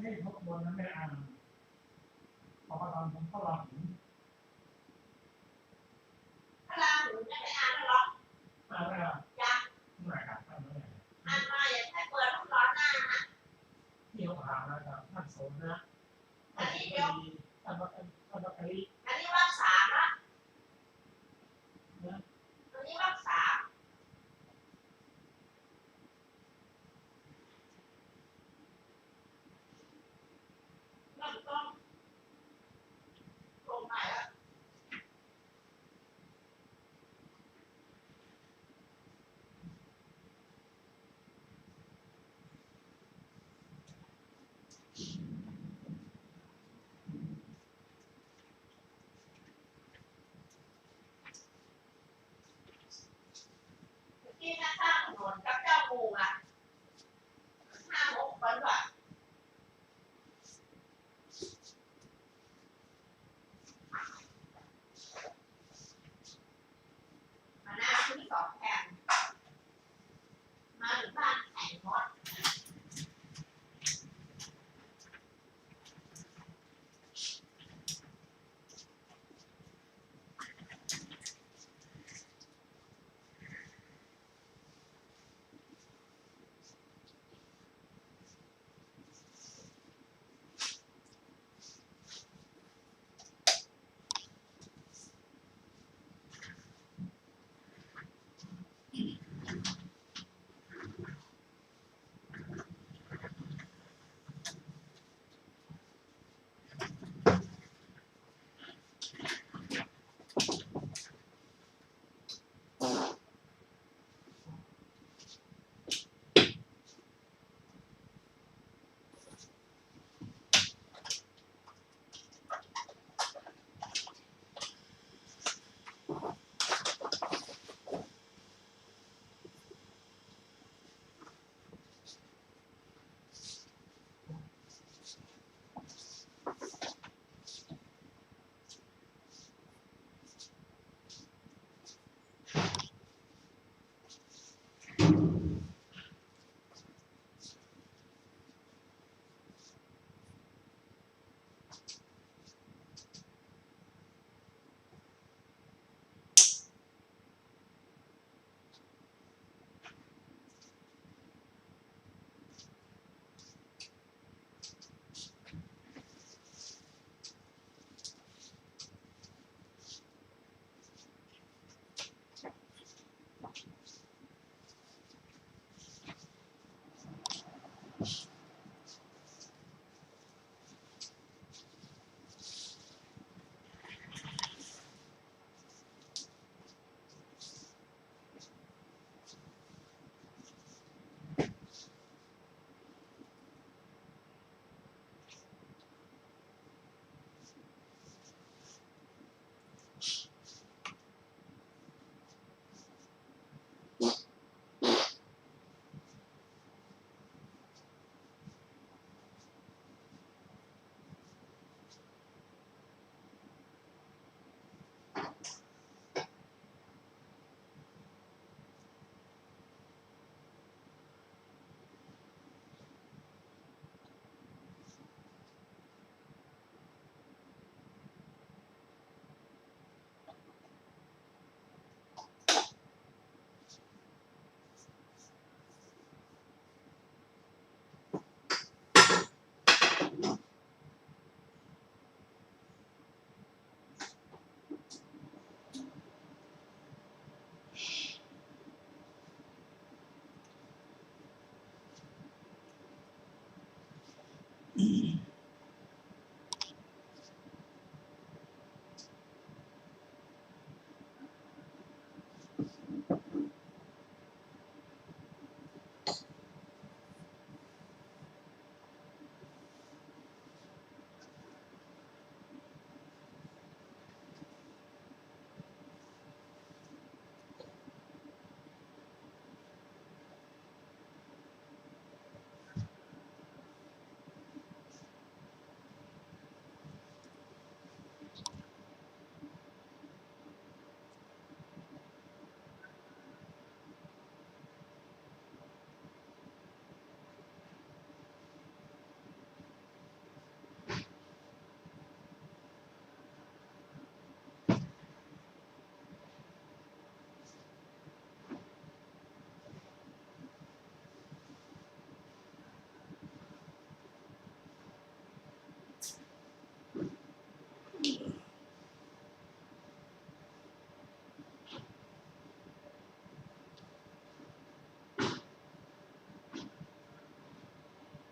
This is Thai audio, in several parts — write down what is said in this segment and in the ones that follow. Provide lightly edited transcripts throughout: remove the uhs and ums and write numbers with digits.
ให้ทบทวนนั้นไม่อ่านพอตอนผมเข้าหลังถ้าลาหูจะไปอ่านแล้วหรออ่านแล้วยังไม่ครับอ่านไม่อ่านมาอย่าให้เปิดต้องร้อนหน้านะที่เขาถามนะครับท่านโสมนะอันนี้เดี๋ยวท่านวัดไอ้อันนี้วักสามละนะอันนี้วักสามเริ่มต้นตรงไหน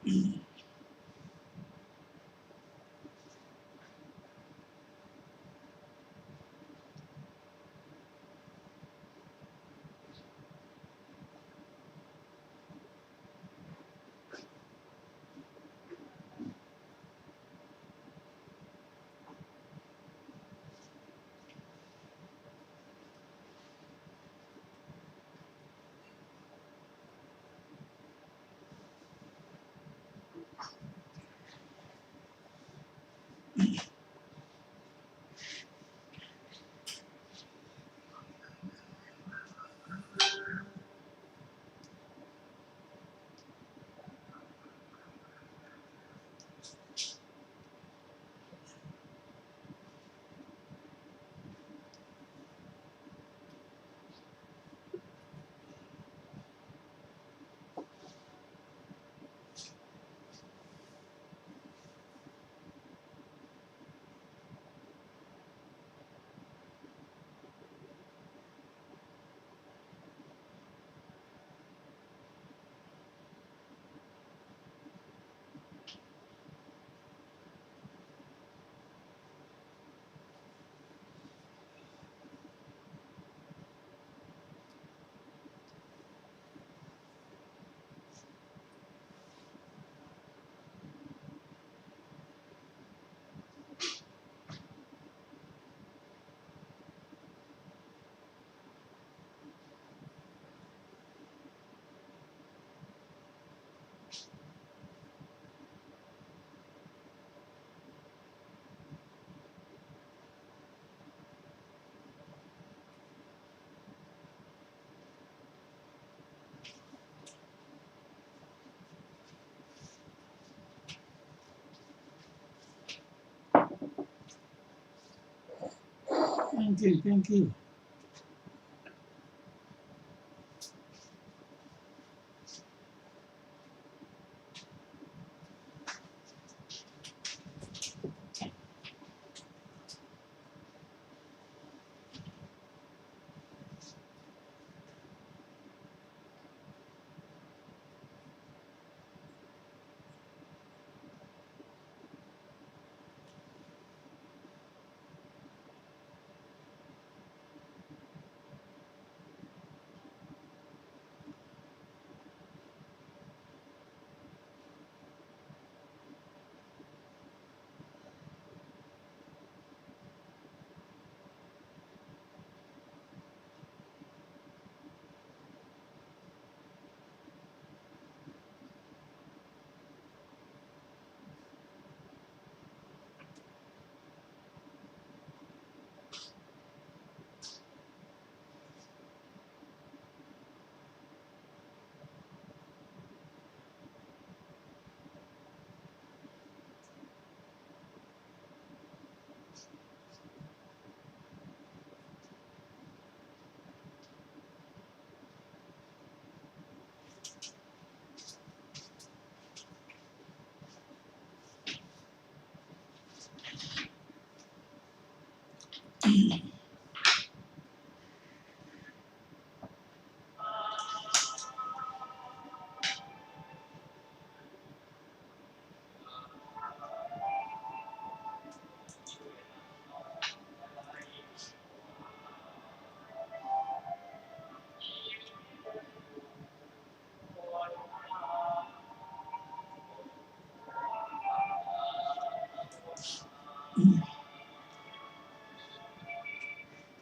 Thank you.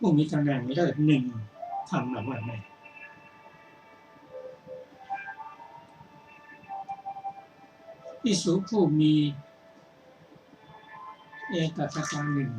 ผู้มีตำแหน่งเลิศหนึ่งทำหรือว่าไม่ภิกษุผู้มีเอกคตาหนึ่ง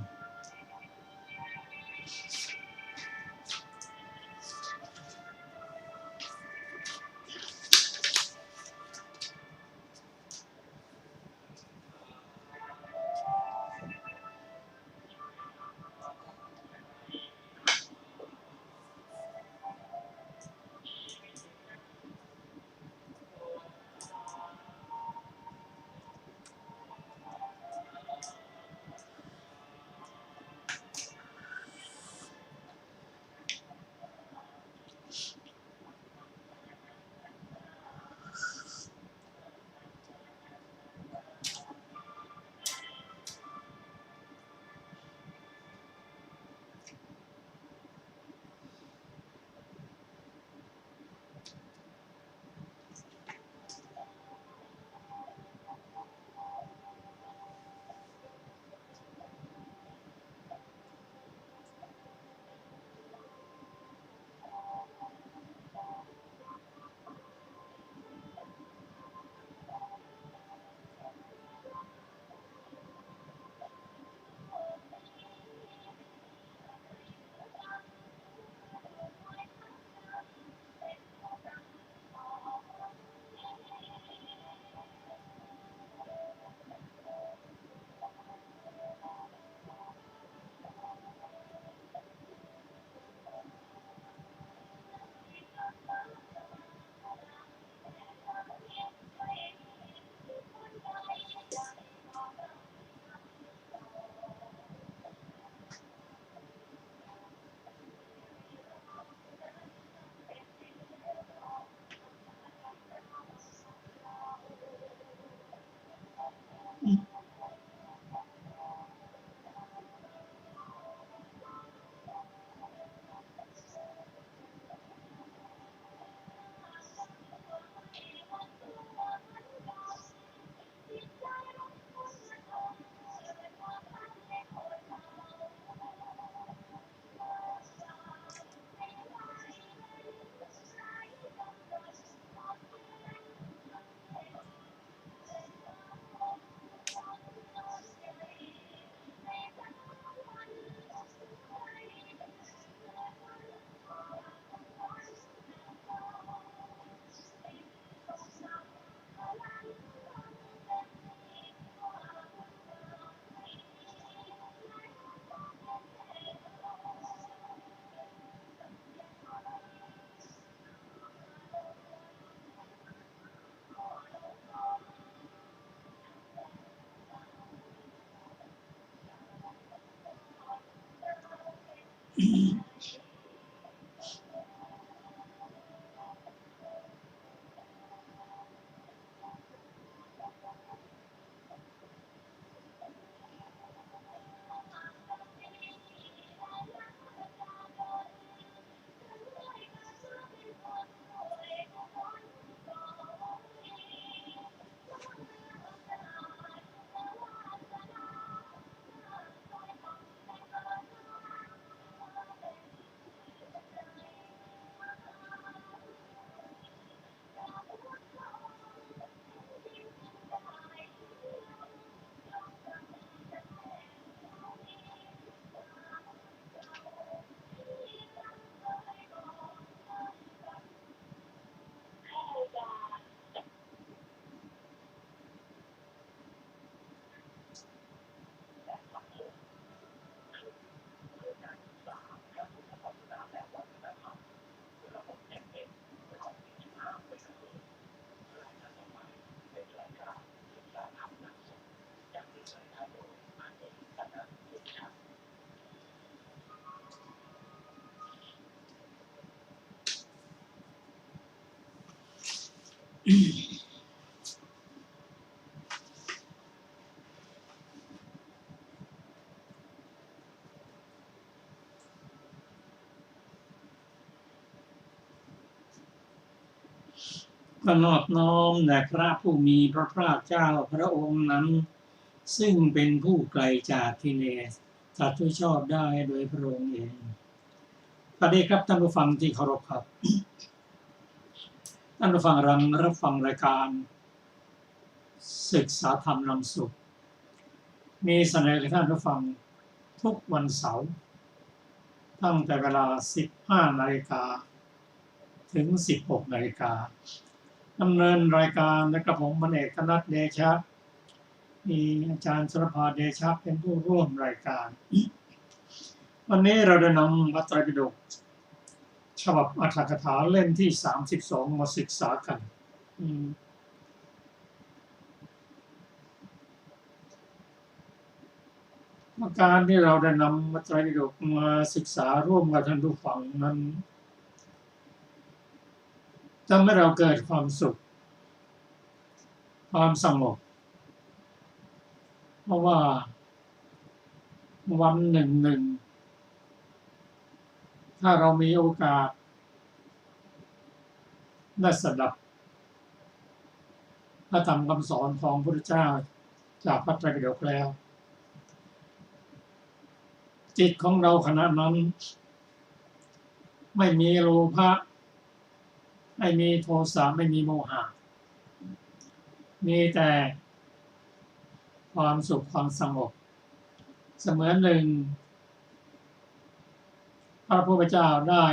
ก็นอบน้อมแด่พระผู้มีพระภาคเจ้าพระองค์นั้น ซึ่งเป็นผู้ไกลจากกิเลสสัตว์ที่ชอบได้โดยพระองค์เองสวัสดีครับท่านผู้ฟังที่เคารพครับ ท่านผู้ฟังรับฟังรายการศึกษาธรรมนำสุขมีเสนอให้ท่านผู้ฟังทุกวันเสาร์ตั้งแต่เวลา 15 นาฬิกาถึง 16 นาฬิกาดำเนินรายการและกระผมพันเอกธนัทเดชะมีอาจารย์สุรภาเดชะเป็นผู้ร่วมรายการ วันนี้เราได้นำพระไตรปิฎกฉบับอรรถกถาเล่มที่ 32 มาศึกษากันการที่เราได้นำพระไตรปิฎกมาศึกษาร่วมกับท่านผู้ฟังนั้นทำให้เราเกิดความสุขความสงบเพราะว่าวันหนึ่งถ้าเรามีโอกาสได้สดับพระธรรมคำสอนของพระพุทธเจ้าจากพระไตรปิฎกแล้วจิตของเราขณะนั้นไม่มีโลภะไม่มีโทสะไม่มีโมหะมีแต่ความสุขความสงบเสมือนหนึ่งพระพุทธเจ้าได้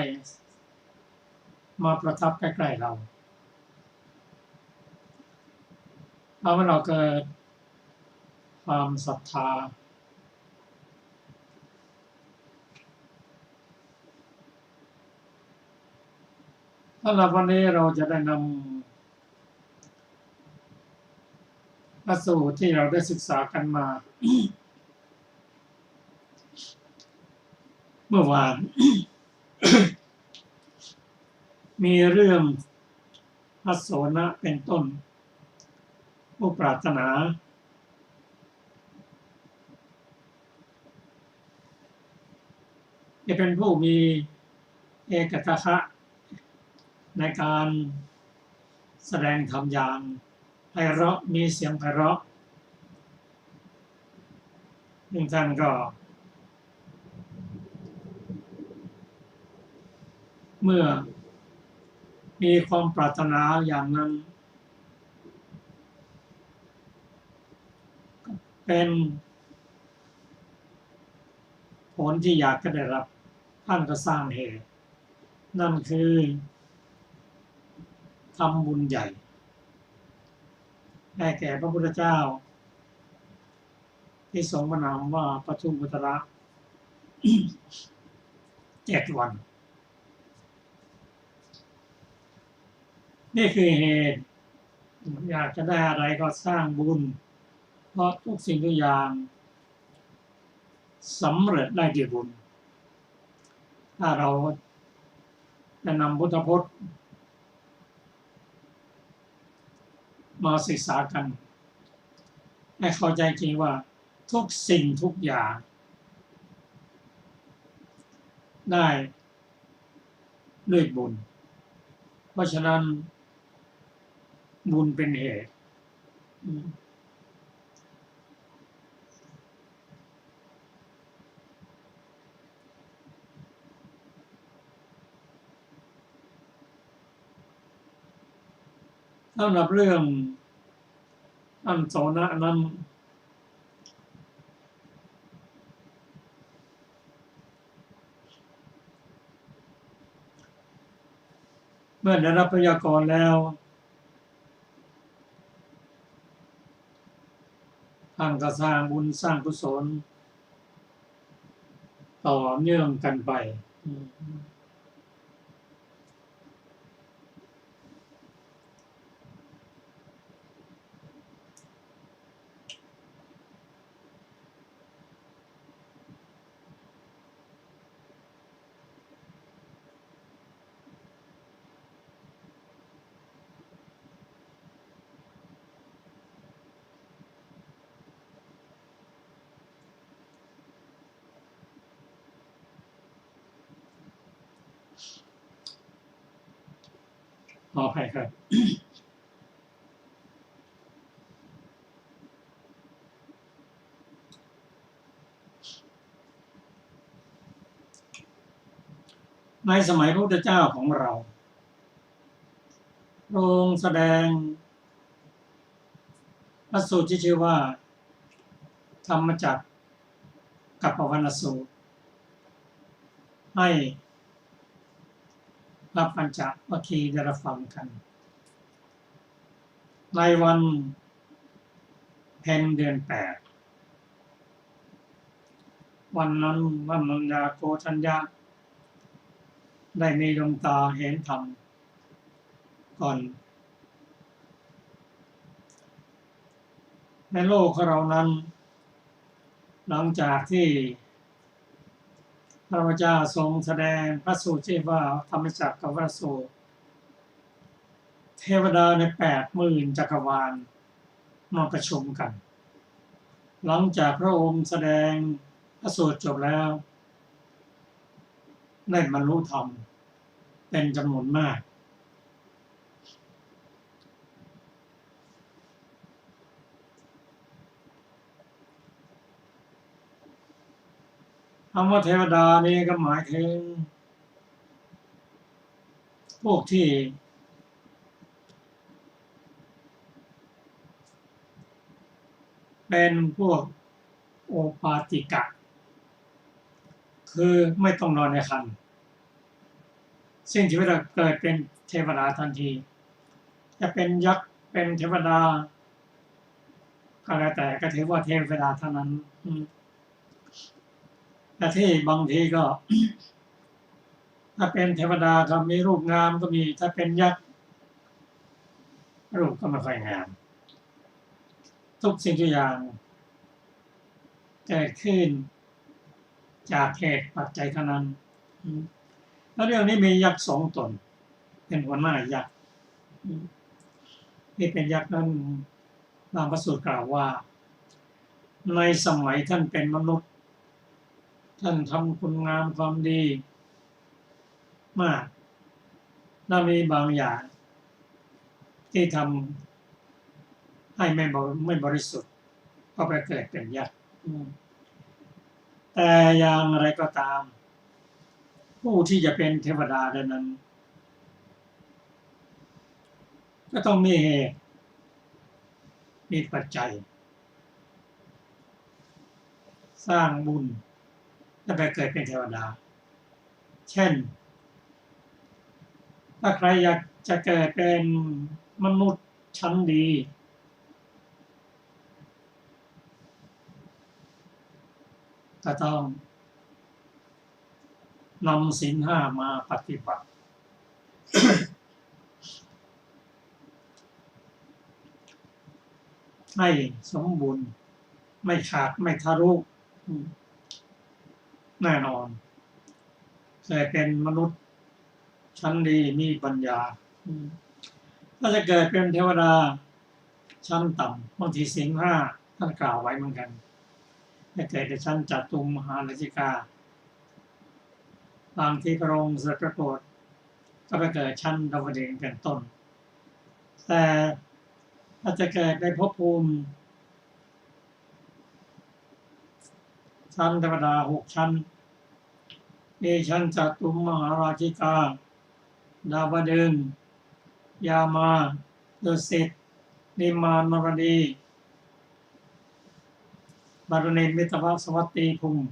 มาประทับใกล้ๆเราทำให้เราเกิดความศรัทธาสำหรับวันนี้เราจะได้นำพระสูตรที่เราได้ศึกษากันมา เมื่อวาน มีเรื่องพระโสนะเป็นต้นผู้ปรารถนาจะเป็นผู้มีเอกทัคคะในการแสดงธรรมอย่างไพเราะมีเสียงไพเราะซึ่งท่านก็เมื่อมีความปรารถนาอย่างนั้นเป็นผลที่อยากจะได้รับท่านก็สร้างเหตุนั่นคือทำบุญใหญ่ให้แก่พระพุทธเจ้าที่ทรงพระนามว่าปทุมพุทธะ 7 วันนี่คือเหตุอยากจะได้อะไรก็สร้างบุญเพราะทุกสิ่งทุกอย่างสำเร็จได้ด้วยบุญถ้าเราจะนำพุทธพจน์มาศึกษากันให้เข้าใจจริงว่าทุกสิ่งทุกอย่างได้ด้วยบุญเพราะฉะนั้นบุญเป็นเหตุสำหรับเรื่องอันโสนะนั้นเมื่อได้รับพยากรณ์แล้วท่านก็สร้างบุญสร้างกุศลต่อเนื่องกันไป ขออภัยครับในสมัยพระพุทธเจ้าของเราพระองค์แสดงพระสูตรที่ชื่อว่าธรรมจักรกัปปวัณณสูตรให้พระปัญจวัคคีย์ได้รับฟังกันในวันเพ็ญเดือน8วันนั้นพระนันยาโกฏัญญะได้มีดวงตาเห็นธรรมก่อนในโลกของเรานั้นหลังจากที่พระพุทธเจ้าทรงแสดงพระสูตรที่ว่าธรรมจักรกัปปวัณณสูตรเทวดาใน80,000จักรวาลมาประชุมกันหลังจากพระองค์แสดงพระสูตรจบแล้วได้บรรลุธรรมเป็นจำนวนมากคำว่าเทวดานี่ก็หมายถึงพวกที่เป็นพวกโอปาติกะคือไม่ต้องนอนในคันซึ่งที่จะเกิดเป็นเทวดาทันทีจะเป็นยักษ์เป็นเทวดาก็แล้วแต่ก็ถือว่าเทวดาเท่านั้นแต่ที่บางทีก็ ถ้าเป็นเทวดาก็มีรูปงามก็มีถ้าเป็นยักษ์รูปก็ไม่ค่อยงามทุกสิ่งทุกอย่างเกิดขึ้นจากเหตุปัจจัยเท่านั้นแล้วเรื่องนี้มียักษ์2 ตนเป็นหัวหน้ายักษ์ที่เป็นยักษ์นั้นตามพระสูตรกล่าวว่าในสมัยท่านเป็นมนุษย์ท่านทำคุณงามความดีมากและมีบางอย่างที่ทำให้ไม่บริสุทธิ์ก็ไปเกิดเป็นยักษ์แต่อย่างไรก็ตามผู้ที่จะเป็นเทวดาได้นั้นก็ต้องมีเหตุมีปัจจัยสร้างบุญจะไปเกิดเป็นเทวดาเช่นถ้าใครอยากจะเกิดเป็นมนุษย์ชั้นดีก็ต้องนำศีล 5มาปฏิบัติ ให้สมบูรณ์ไม่ขาดไม่ทะลุแน่นอนเคยเป็นมนุษย์ชั้นดีมีปัญญาถ้าจะเกิดเป็นเทวดาชั้นต่ำบางทีศีล 5ท่านกล่าวไว้เหมือนกันให้เกิดในชั้นจตุมมหาราชิกาบางที่พระองค์เสด็จประโปรดก็ไปเกิดชั้นดาวดึงส์เป็นต้นแต่ถ้าจะเกิดในภพภูมิชั้นเทวดา6 ชั้นมีชั้นจตุมมหาราชิกาดาวดึงส์ยามาดุสิตนิมานมรดีบารณีมิตรสวัสดีภูมิ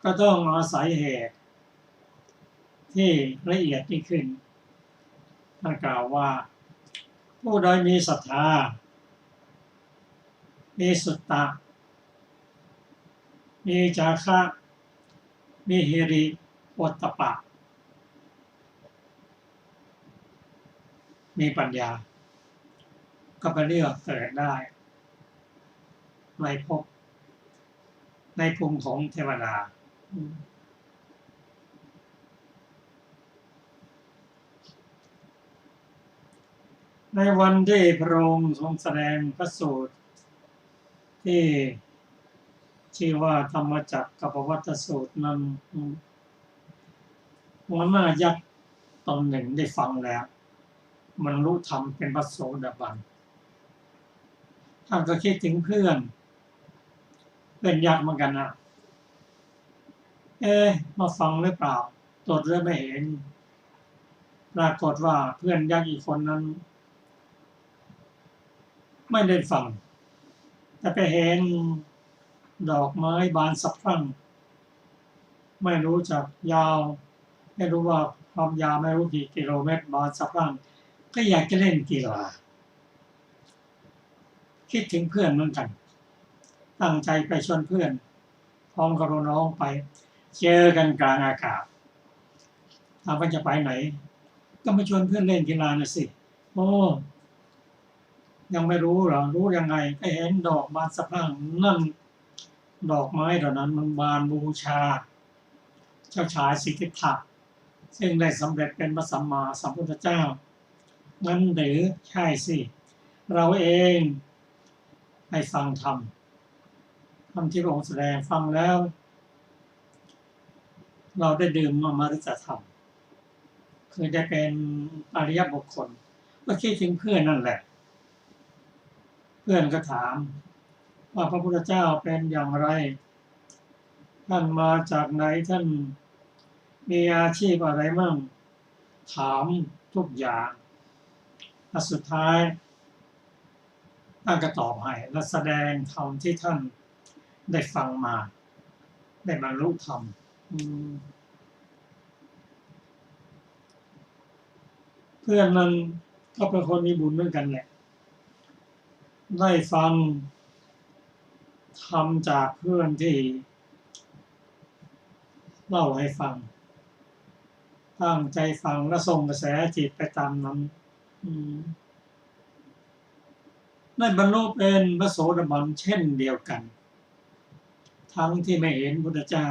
ก็ต้องอาศัยเหตุที่ละเอียดยิ่งขึ้นท่านกล่าวว่าผู้ใดมีศรัทธามีสุตตะมีจาคะมีหิริโอตตัปปะมีปัญญาก็ไปเลือกเกิดได้ในภพในภูมิของเทวดาในวันที่พระองค์ทรงแสดงพระสูตรที่ชื่อว่าธรรมจักรกัปปวัตนสูตรนั้นหัวหน้ายักษ์ตนหนึ่งได้ฟังแล้ว บรรลุธรรมเป็นพระโสดาบันท่านก็คิดถึงเพื่อนเป็นยักษ์เหมือนกันนะมาฟังหรือเปล่าตรวจหรือไม่เห็นปรากฏว่าเพื่อนยักษ์อีกคนนั้นไม่ได้ฟังแต่ไปเห็นดอกไม้บานสะพรั่งไม่รู้จักยาวไม่รู้ว่าความยาวไม่รู้กี่กิโลเมตรบานสะพรั่งก็อยากจะเล่นกีฬาคิดถึงเพื่อนเหมือนกันตั้งใจไปชวนเพื่อนพร้อมกับน้องไปเจอกันกลางอากาศถามว่าจะไปไหนก็มาชวนเพื่อนเล่นกีฬาน่ะสิโอ้ยังไม่รู้เหรอรู้ยังไงก็เห็นดอกบานสะพรั่งนั่นดอกไม้เหล่านั้นมันบานบูชาเจ้าชายสิทธัตถะซึ่งได้สำเร็จเป็นพระสัมมาสัมพุทธเจ้างั้นหรือใช่สิเราเองให้ฟังธรรมที่พระองค์แสดงฟังแล้วเราได้ดื่มอมฤตธรรมคือได้เป็นอริยบุคคลก็คิดถึงเพื่อนนั่นแหละเพื่อนก็ถามว่าพระพุทธเจ้าเป็นอย่างไรท่านมาจากไหนท่านมีอาชีพอะไรมั่งถามทุกอย่างและสุดท้ายท่านก็ตอบให้และแสดงธรรมที่ท่านได้ฟังมาได้บรรลุธรรมเพื่อนนั้นก็เป็นคนมีบุญเหมือนกันแหละได้ฟังธรรมจากเพื่อนที่เล่าให้ฟังตั้งใจฟังและส่งกระแสจิตไปตามนั้นได้บรรลุเป็นพระโสดาบันเช่นเดียวกันทั้งที่ไม่เห็นพุทธเจ้า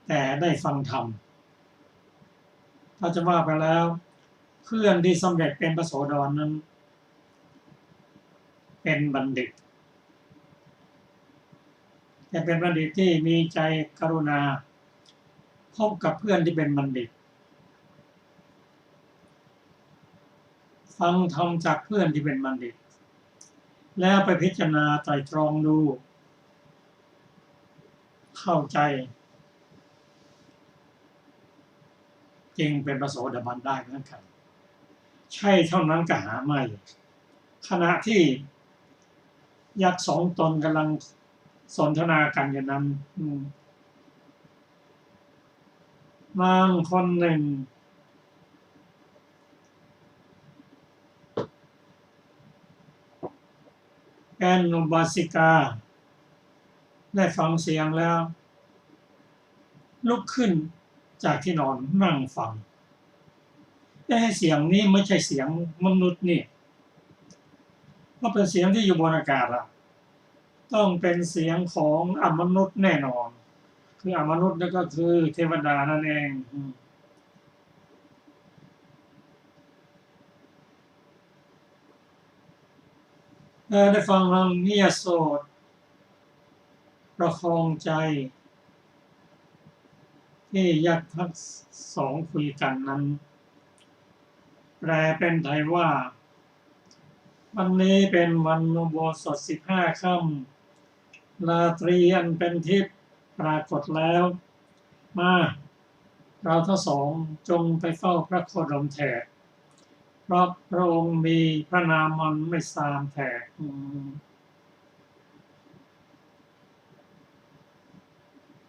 แต่ได้ฟังธรรมถ้าจะว่าไปแล้วเพื่อนที่สำเร็จเป็นพระโสดาบันนั้นเป็นบัณฑิตแต่เป็นบัณฑิตที่มีใจกรุณาพบกับเพื่อนที่เป็นบัณฑิตฟังธรรมจากเพื่อนที่เป็นบัณฑิตแล้วไปพิจารณาไตร่ตรองดูเข้าใจจึงเป็นพระโสดาบันได้เหมือนกันใช่เท่านั้นก็หาไม่ขณะที่ยักษ์สองตนกำลังสนทนากันอย่างนั้นนางคนหนึ่งเป็นอุบาสิกาได้ฟังเสียงแล้วลุกขึ้นจากที่นอนนั่งฟังเสียงนี้ไม่ใช่เสียงมนุษย์นี่เพราะเป็นเสียงที่อยู่บนอากาศอะต้องเป็นเสียงของอมนุษย์แน่นอนคืออมนุษย์นั่นก็คือเทวดานั่นเองได้ฟังเรื่องนิยโสตประคองใจที่ยักษ์ทั้งสองคุยกันนั้นแปลเป็นไทยว่าวันนี้เป็นวันอุโบสถ15 ค่ำราตรีอันเป็นทิพย์ปรากฏแล้วมาเราทั้งสองจงไปเฝ้าพระโคดมแท้เพราะพระองค์มีพระนามมันไม่ทรามแท้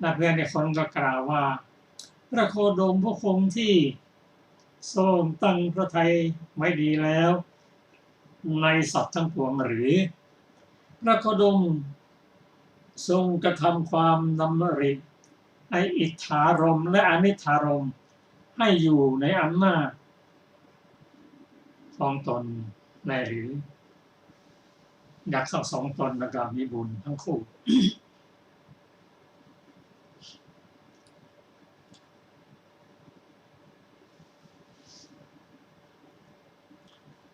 นักเรียนในคนก็กล่าวว่าพระโคดมพระคงที่ทรงตั้งพระทัยไว้ดีแล้วในสัตว์ทั้งปวงหรือพระโคดมทรงกระทำความดำริไออิทธารมและอนิธารมให้อยู่ในอำนาจของตนได้หรือยักษ์สองตนแล้วก็มีบุญทั้งคู่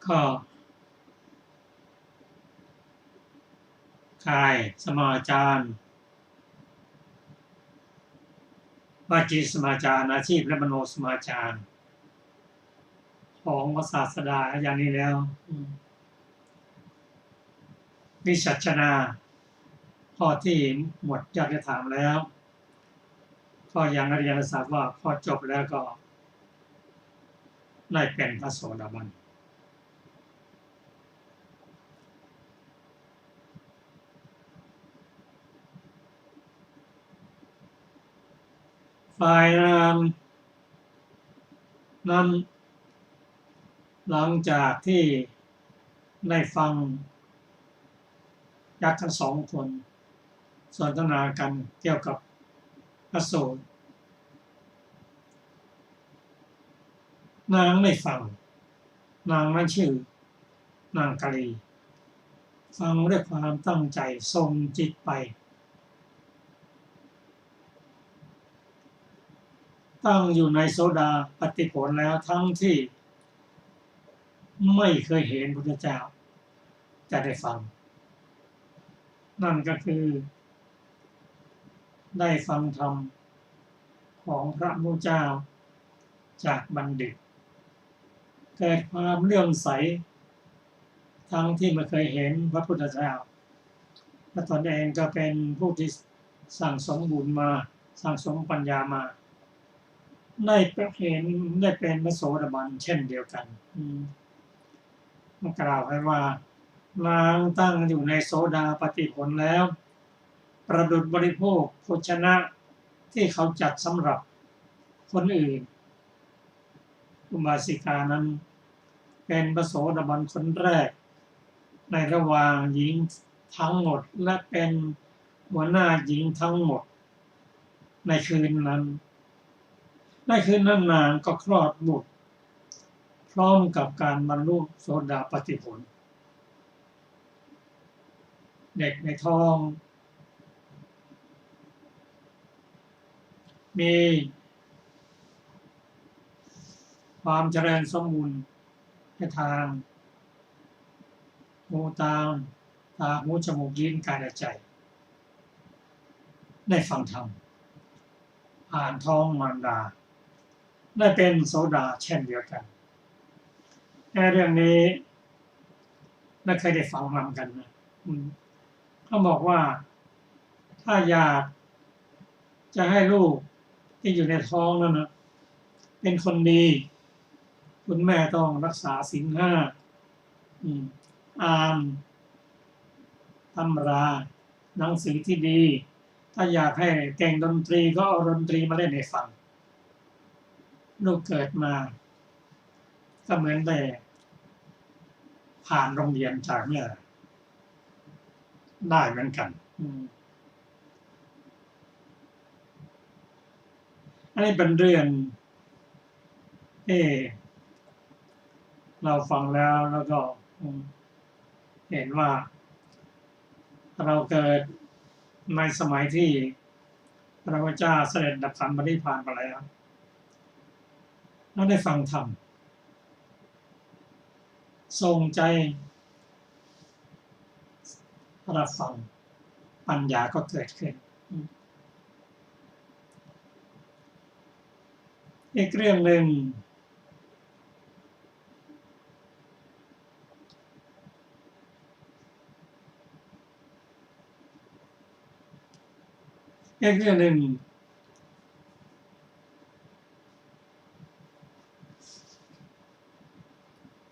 ก็กายสมาจารวจีสมาจารอาชีพและมโนสมาจาร ของพระศาสดาอย่างนี้แล้ววิจัชนาข้อที่หมดอยากจะถามแล้วก็ยังอริยสัจว่าพอจบแล้วก็ได้เป็นพระโสดาบันฝ่ายนามนั้นหลังจากที่ได้ฟังยักษ์ทั้งสองคนสนทนากันเกี่ยวกับพระสูตรนางไม่ฟังนางนั้นชื่อนางกะลีฟังด้วยความตั้งใจทรงจิตไปตั้งอยู่ในโสดาปัตติผลแล้วทั้งที่ไม่เคยเห็นพระพุทธเจ้าจะได้ฟังนั่นก็คือได้ฟังธรรมของพระพุทธเจ้าจากบัณฑิตเกิดความเลื่อมใสทั้งที่ไม่เคยเห็นพระพุทธเจ้าและตนเองก็เป็นผู้ที่สั่งสมบุญมาสั่งสมปัญญามาได้เห็นได้เป็นพระโสดาบันเช่นเดียวกันมันกล่าวให้ว่านางตั้งอยู่ในโสดาปัตติผลแล้วประดุจบริโภคโภชนะที่เขาจัดสำหรับคนอื่นอุบาสิกานั้นเป็นพระโสดาบันคนแรกในระหว่างหญิงทั้งหมดและเป็นหัวหน้าหญิงทั้งหมดในคืนนั้นนางก็คลอดบุตรพร้อมกับการบรรลุโสดาปัตติผลเด็กในท้องมีความเจริญสมบูรณ์ในทางหูตาหูจมูกลิ้นกายและใจได้ฟังธรรมผ่านท้องมารดาได้เป็นโสดาเช่นเดียวกันแต่เรื่องนี้ไม่เคยได้ฟังนำกันนะเขาบอกว่าถ้าอยากจะให้ลูกที่อยู่ในท้องนั่นนะเป็นคนดีคุณแม่ต้องรักษาศีล 5อ่านตำราหนังสือที่ดีถ้าอยากให้เก่งดนตรีก็เอาดนตรีมาเล่นให้ฟังลูกเกิดมาก็เหมือนได้ผ่านโรงเรียนจากเนี่ยได้เหมือนกันอันนี้เป็นเรื่องที่เราฟังแล้วก็เห็นว่าเราเกิดในสมัยที่พระพุทธเจ้าเสด็จดับขันธ์ปรินิพพานไปแล้วได้ฟังธรรมทรงใจรับฟังปัญญาก็เกิดขึ้นอีกเรื่องหนึ่ง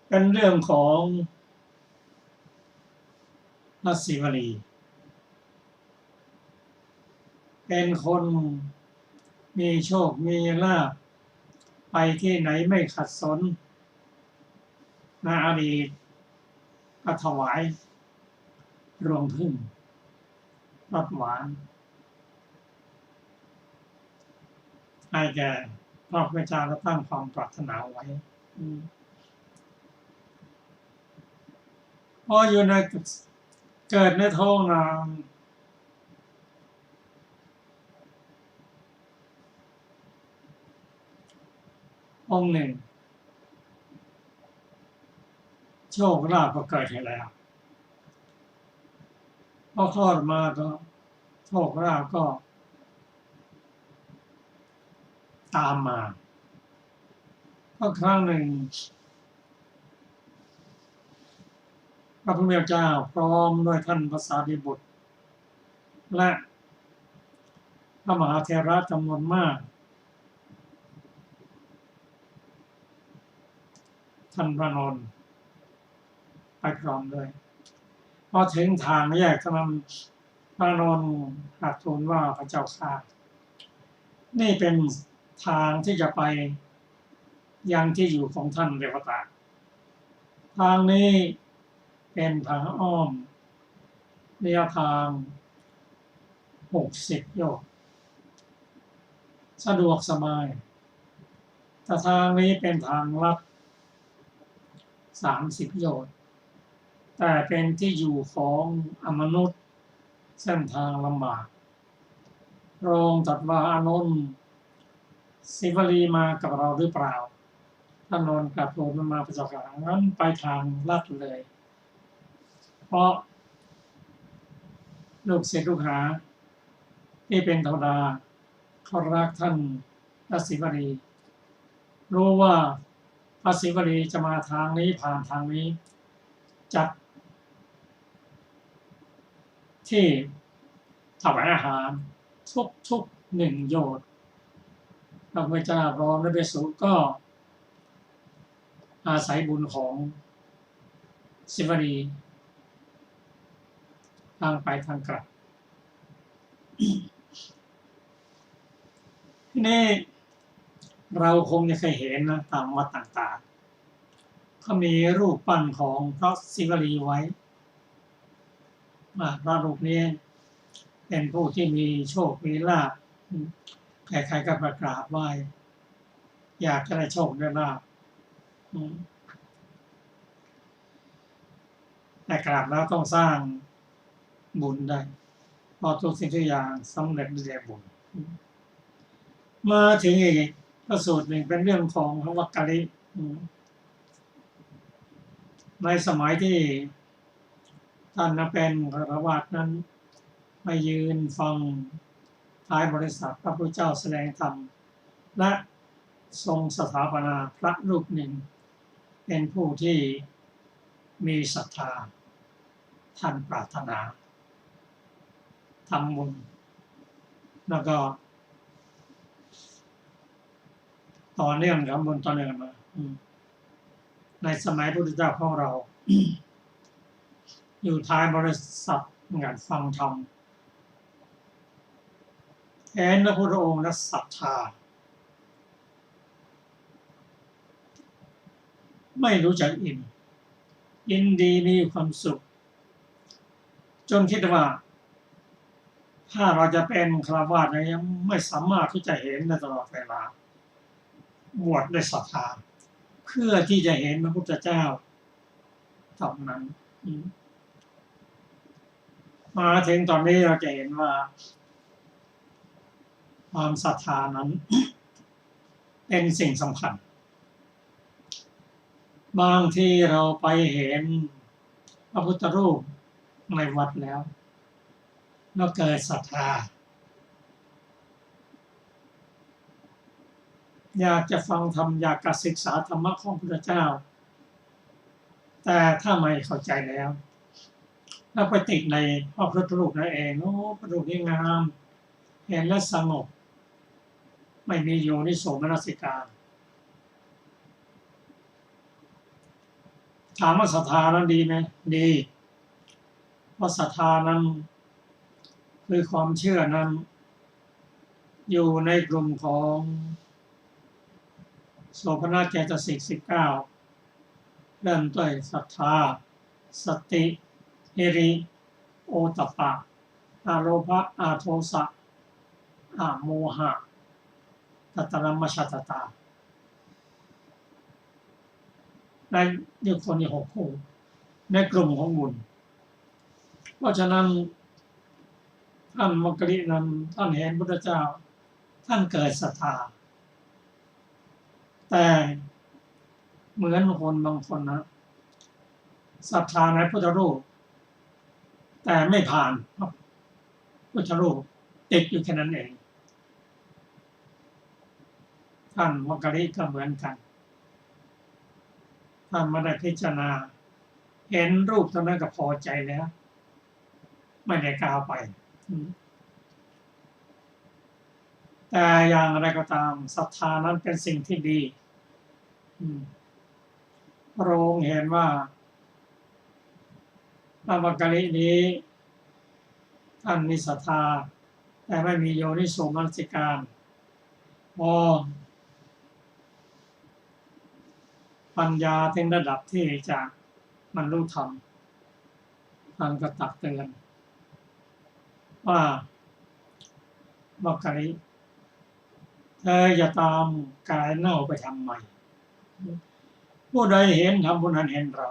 เป็นเรื่องของพระศิวลีเป็นคนมีโชคมีลาภไปที่ไหนไม่ขัดสนในอดีตก็ถวายรวงผึ้งรสหวานให้แก่พระพุทธเจ้าและตั้งความปรารถนาไว้พออยู่ในเกิดในท้องนางองค์หนึ่งโชคลาภก็เกิดให้แล้วพอคลอดมาก็โชคลาภก็ตามมาก็ครั้งหนึ่ง พระพุทธเจ้าพร้อมด้วยท่านพระสารีบุตรและพระมหาเถระจำนวนมากท่านพระนนท์ไปพร้อมด้วยพอถึงทางแยกท่านพระนนท์กราบทูลว่าพระเจ้าข้านี่เป็นทางที่จะไปยังที่อยู่ของท่านเรวตะทางนี้เป็นทางอ้อมระยะทาง60 โยชน์สะดวกสบายแต่ทางนี้เป็นทางลัด30 โยชน์แต่เป็นที่อยู่ของอมนุษย์เส้นทางลำบากพระองค์ตรัสว่าอานนท์ศิวลีมากับเราหรือเปล่าท่านนนท์กราบทูลมาพระเจ้าค่ะงั้นไปทางลัดเลยเพราะลูกศิษย์ลูกหาที่เป็นเทวดาเขารักท่านพระศิวลีรู้ว่าพระศิวลีจะมาทางนี้ผ่านทางนี้จัดที่ถวายอาหารทุก1 โยชน์พระพุทธเจ้าพร้อมด้วยภิกษุก็อาศัยบุญของศิวลีทางไปทางกลับทีนี้เราคงจะเคยเห็นนะตามวัดต่างๆเขามีรูปปั้นของพระศิวลีไว้พระรูปนี้เป็นผู้ที่มีโชคมีลาภใครๆก็ประกราบไหว้อยากจะได้โชคได้ลาภแต่กราบแล้วต้องสร้างบุญได้พอทุกสิ่งทุกอย่างสำเร็จด้วยบุญมาถึงอีกพระสูตรหนึ่งเป็นเรื่องของพระวักกะลิในสมัยที่ท่านเป็นฆราวาสนั้นมายืนฟังท้ายบริษัทพระพุทธเจ้าแสดงธรรมและทรงสถาปนาพระรูปหนึ่งเป็นผู้ที่มีศรัทธาท่านปรารถนาทำบุญแล้วก็ต่อเนื่องทำบุญต่อเนื่องมาในสมัยพุทธเจ้าของเรา อยู่ท้ายบริษัทงานฟังธรรมเห็นพระพุทธองค์และศรัทธาไม่รู้จักอิ่มยินดีมีความสุขจนคิดว่าถ้าเราจะเป็นฆราวาสยังไม่สามารถที่จะเห็นในตลอดเวลาบวชด้วยศรัทธาเพื่อที่จะเห็นพระพุทธเจ้าเท่านั้นมาถึงตอนนี้เราจะเห็นว่าความศรัทธานั้น เป็นสิ่งสำคัญบางทีเราไปเห็นพระพุทธรูปในวัดแล้วเกิดศรัทธาอยากจะฟังธรรมอยากจะศึกษาธรรมะของพระพุทธเจ้าแต่ถ้าไม่เข้าใจแล้วไปติดในพระพุทธรูปนั่นเองพระรูปนี้งามเห็นและสงบไม่มีโยนิโสมนสิการถามว่าศรัทธานั้นดีไหมดีเพราะศรัทธานั้นคือความเชื่อนั้นอยู่ในกลุ่มของโสภณเจตสิก19เริ่มด้วยศรัทธาสติหิริโอตตัปปะอาโลภะอาโทสะอาโมหะตัตระมัชฌัตตาในเรียกคนที่6 คู่ในกลุ่มของบุญเพราะฉะนั้นท่านวักกะลินั้นท่านเห็นพุทธเจ้าท่านเกิดศรัทธาแต่เหมือนคนบางคนนะศรัทธาในพุทธรูปแต่ไม่ผ่านพุทธรูปติดอยู่แค่นั้นเองท่านวักกะลิก็เหมือนกันท่านไม่ได้พิจารณา เห็นรูปเท่านั้นก็พอใจแล้ว ไม่ได้ก้าวไปแต่อย่างไรก็ตามศรัทธานั้นเป็นสิ่งที่ดีพระองค์เห็นว่าพระมักกะลินี้ท่านมีศรัทธาแต่ไม่มีโยนิโสมนสิการพอปัญญาถึงระดับที่จะบรรลุธรรมท่านก็ตักเตือนว่ามักกะลิเธออย่าตามกายเน่าไปทำใหม่ผู้ใดเห็นธรรมผู้นั้นเห็นเรา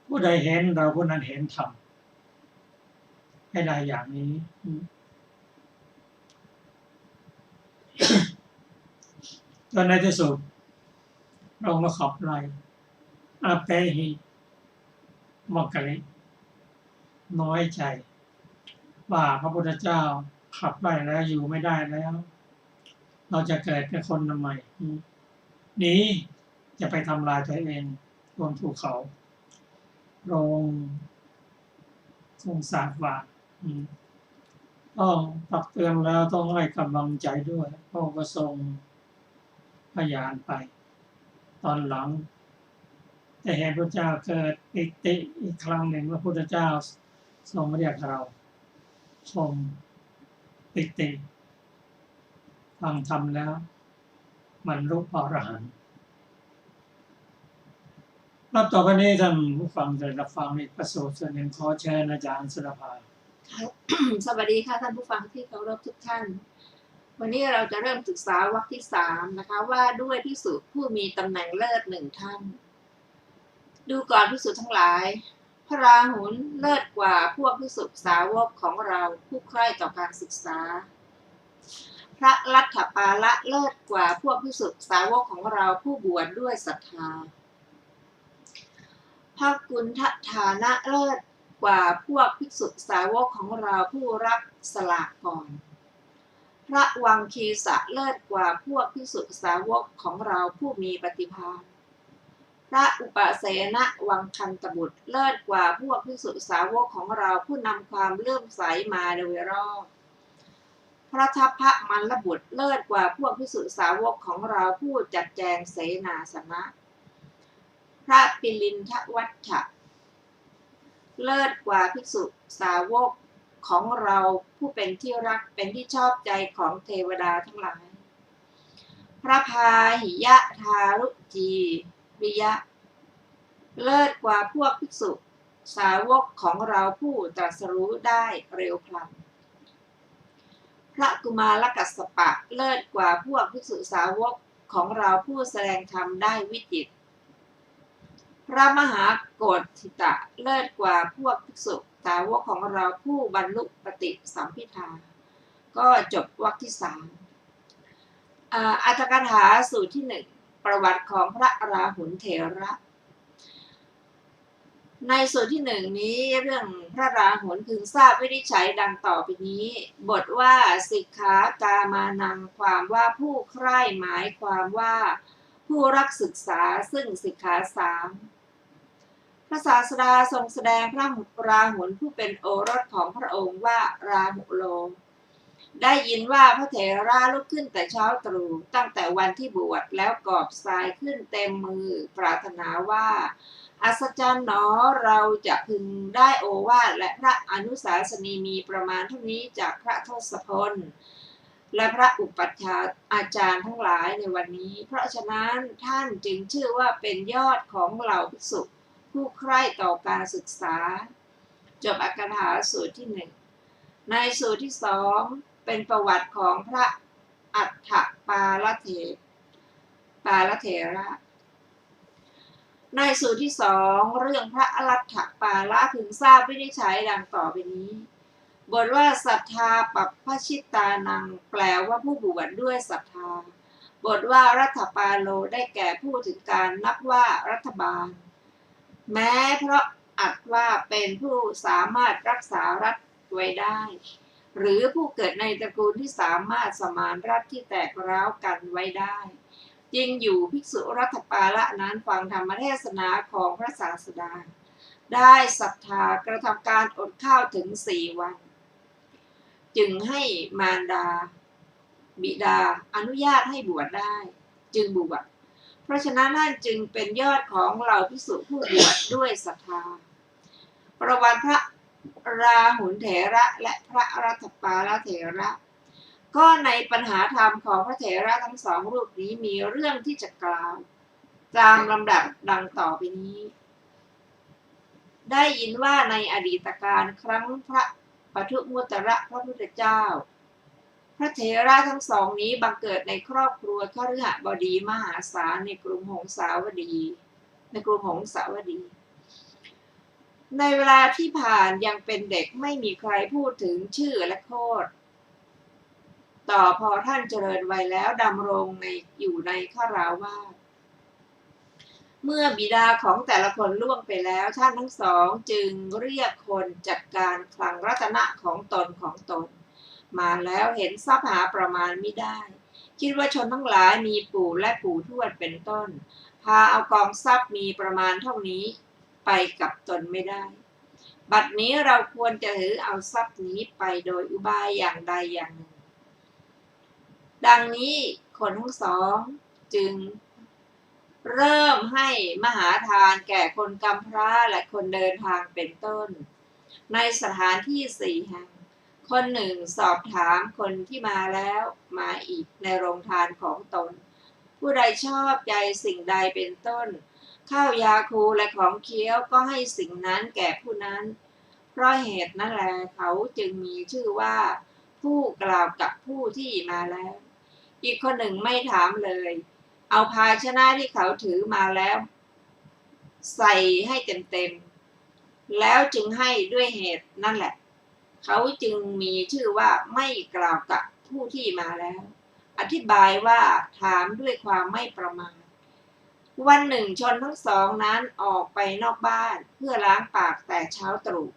ผู้ใดเห็นเราผู้นั้นเห็นธรรมให้ได้อย่างนี้จนในที่สุดเรามาขับไล่อาเปหิมักกะลิน้อยใจว่าพระพุทธเจ้าขับไล่แล้วอยู่ไม่ได้แล้วเราจะเกิดเป็นคนทำไมหนีจะไปทำลายตัวเองบนภูเขาลงทรงสาบว่าต้องตักเตือนแล้วต้องให้กำลังใจด้วยพระองค์ก็ทรงพยานไปตอนหลังแต่เห็นพระเจ้าเกิดปิติอีกครั้งหนึ่งว่าพระพุทธเจ้าทรงเรียกเราชมปิติฟังธรรมแล้วบรรลุอรหันต์รับต่อไปนี้ท่านผู้ฟังจะรับฟังอีกประสูตรส่วนหนึ่งขอเชิญอาจารย์สุรภา สวัสดีค่ะท่านผู้ฟังที่เคารพทุกท่านวันนี้เราจะเริ่มศึกษาวรรคที่3นะคะว่าด้วยภิกษุผู้มีตำแหน่งเลิศ1ท่านดูก่อนภิกษุทั้งหลายพระราหุลเลิศกว่าพวกภิกษุสาวกของเราผู้ใคร่ต่อการศึกษาพระลัทธปาละเลิศกว่าพวกภิกษุสาวกของเราผู้บวชด้วยศรัทธาพระกุณฑฐานะเลิศกว่าพวกภิกษุสาวกของเราผู้รับสละก่อนพระวังคีสะเลิศกว่าพวกภิกษุสาวกของเราผู้มีปฏิภาณพระอุปเสนวังคันตบุตรเลิศกว่าพวกภิกษุสาวกของเราผู้นำความเลื่อมใสมาโดยรอบพระทัพพมัลลบุตรเลิศกว่าพวกภิกษุสาวกของเราผู้จัดแจงเสนาสนะพระปิลินทวัชชะเลิศกว่าภิกษุสาวกของเราผู้เป็นที่รักเป็นที่ชอบใจของเทวดาทั้งหลายพระพาหิยะทารุจีริยะเลิศกว่าพวกภิกษุสาวกของเราผู้ตรัสรู้ได้เร็วพลันพระกุมารกัสสปะเลิศกว่าพวกภิกษุสาวกของเราผู้แสดงธรรมได้วิจิตรพระมหาโกฏฐิตะเลิศกว่าพวกภิกษุสาวกของเราผู้บรรลุปฏิสัมภิทาก็จบวรรคที่3อัตถกถาสูตรที่1ประวัติของพระราหุลเถระในส่วนที่1นี้เรื่องพระราหุลพึงทราบวินิจฉัยดังต่อไปนี้บทว่าสิกขากามานังความว่าผู้ใคร่หมายความว่าผู้รักศึกษาซึ่งสิกขา3พระศาสดาทรงแสดงพระราหุลผู้เป็นโอรสของพระองค์ว่าราหุโลได้ยินว่าพระเถระลุกขึ้นแต่เช้าตรู่ตั้งแต่วันที่บวชแล้วกอบทรายขึ้นเต็มมือปรารถนาว่าอัศจรรย์หนอเราจะพึงได้โอวาทและพระอนุสาสนีมีประมาณเท่านี้จากพระทศพลและพระอุปัชฌาย์อาจารย์ทั้งหลายในวันนี้เพราะฉะนั้นท่านจึงชื่อว่าเป็นยอดของเหล่าภิกษุผู้ใคร่ต่อการศึกษาจบอัตถกถาสูตรที่1ในสูตรที่2เป็นประวัติของพระอัฏฐปาลเถระในสูตรที่2เรื่องพระอรัฏฐปาละพึงทราบวินิจฉัยดังต่อไปนี้บทว่าศรัทธาปัปพชิตานังแปลว่าผู้บวชด้วยศรัทธาบทว่ารัฐปาโลได้แก่ผู้ถึงการนับว่ารัฐบาลแม้เพราะอัดว่าเป็นผู้สามารถรักษารัฐไว้ได้หรือผู้เกิดในตระกูลที่สามารถสมานรัฐที่แตกร้าวกันไว้ได้จริงอยู่ภิกษุรัฐปาละนั้นฟังธรรมเทศนาของพระศาสดา ได้ศรัทธากระทำการอดข้าวถึง4 วันจึงให้มารดาบิดาอนุญาตให้บวชได้จึงบวชเพราะฉะนั้นท่านจึงเป็นยอดของเราภิกษุผู้บวชด้วยศรัทธาประวัติพระราหุลเถระและพระรัตปาลเถระก็ในปัญหาธรรมของพระเถระทั้งสองรูปนี้มีเรื่องที่จะกล่าวตามลำดับดังต่อไปนี้ได้ยินว่าในอดีตการครั้งพระปทุมุตระพระพุทธเจ้าพระเถระทั้งสองนี้บังเกิดในครอบครัวคฤหบดีมหาศาลในกรุงหงสาวดีในเวลาที่ผ่านยังเป็นเด็กไม่มีใครพูดถึงชื่อและโคตรต่อพอท่านเจริญวัยแล้วดำรงอยู่ในฆราวาสเมื่อบิดาของแต่ละคนล่วงไปแล้วท่านทั้งสองจึงเรียกคนจัดการคลังรัตนะของตนมาแล้วเห็นทรัพย์หาประมาณไม่ได้คิดว่าชนทั้งหลายมีปู่และปู่ทวดเป็นต้นพาเอากองทรัพย์มีประมาณเท่านี้ไปกับตนไม่ได้บัดนี้เราควรจะถือเอาทรัพย์นี้ไปโดยอุบายอย่างใดอย่างหนึ่งดังนี้คนทั้งสองจึงเริ่มให้มหาทานแก่คนกำพร้าและคนเดินทางเป็นต้นในสถานที่4 แห่งคนหนึ่งสอบถามคนที่มาแล้วมาอีกในโรงทานของตนผู้ใดชอบใจสิ่งใดเป็นต้นข้าวยาคูและของเคี้ยวก็ให้สิ่งนั้นแก่ผู้นั้นเพราะเหตุนั้นแลเขาจึงมีชื่อว่าผู้กล่าวกับผู้ที่มาแล้วอีกคนหนึ่งไม่ถามเลยเอาภาชนะที่เขาถือมาแล้วใส่ให้เต็มๆแล้วจึงให้ด้วยเหตุนั่นแหละเขาจึงมีชื่อว่าไม่กล่าวกับผู้ที่มาแล้วอธิบายว่าถามด้วยความไม่ประมาทวันหนึ่งชนทั้งสองนั้นออกไปนอกบ้านเพื่อล้างปากแต่เช้าตรู่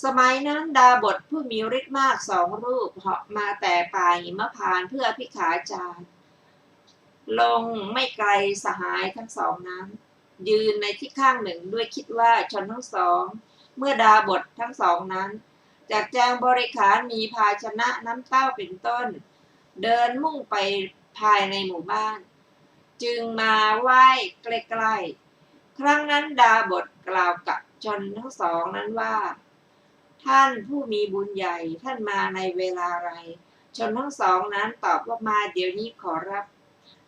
สมัยนั้นดาบทผู้มีฤทธิ์มาก2 รูปเหาะมาแต่ป่าหิมพานต์เพื่อภิกขาจารย์ลงไม่ไกลสหายทั้งสองนั้นยืนในที่ข้างหนึ่งด้วยคิดว่าชนทั้งสองเมื่อดาบททั้งสองนั้นจากแจงบริขารมีภาชนะน้ำเต้าเป็นต้นเดินมุ่งไปภายในหมู่บ้านจึงมาไหว้ใกล้ๆครั้งนั้นดาบทกล่าวกับชนทั้งสองนั้นว่าท่านผู้มีบุญใหญ่ท่านมาในเวลาไรชนทั้งสองนั้นตอบว่ามาเดี๋ยวนี้ขอรับ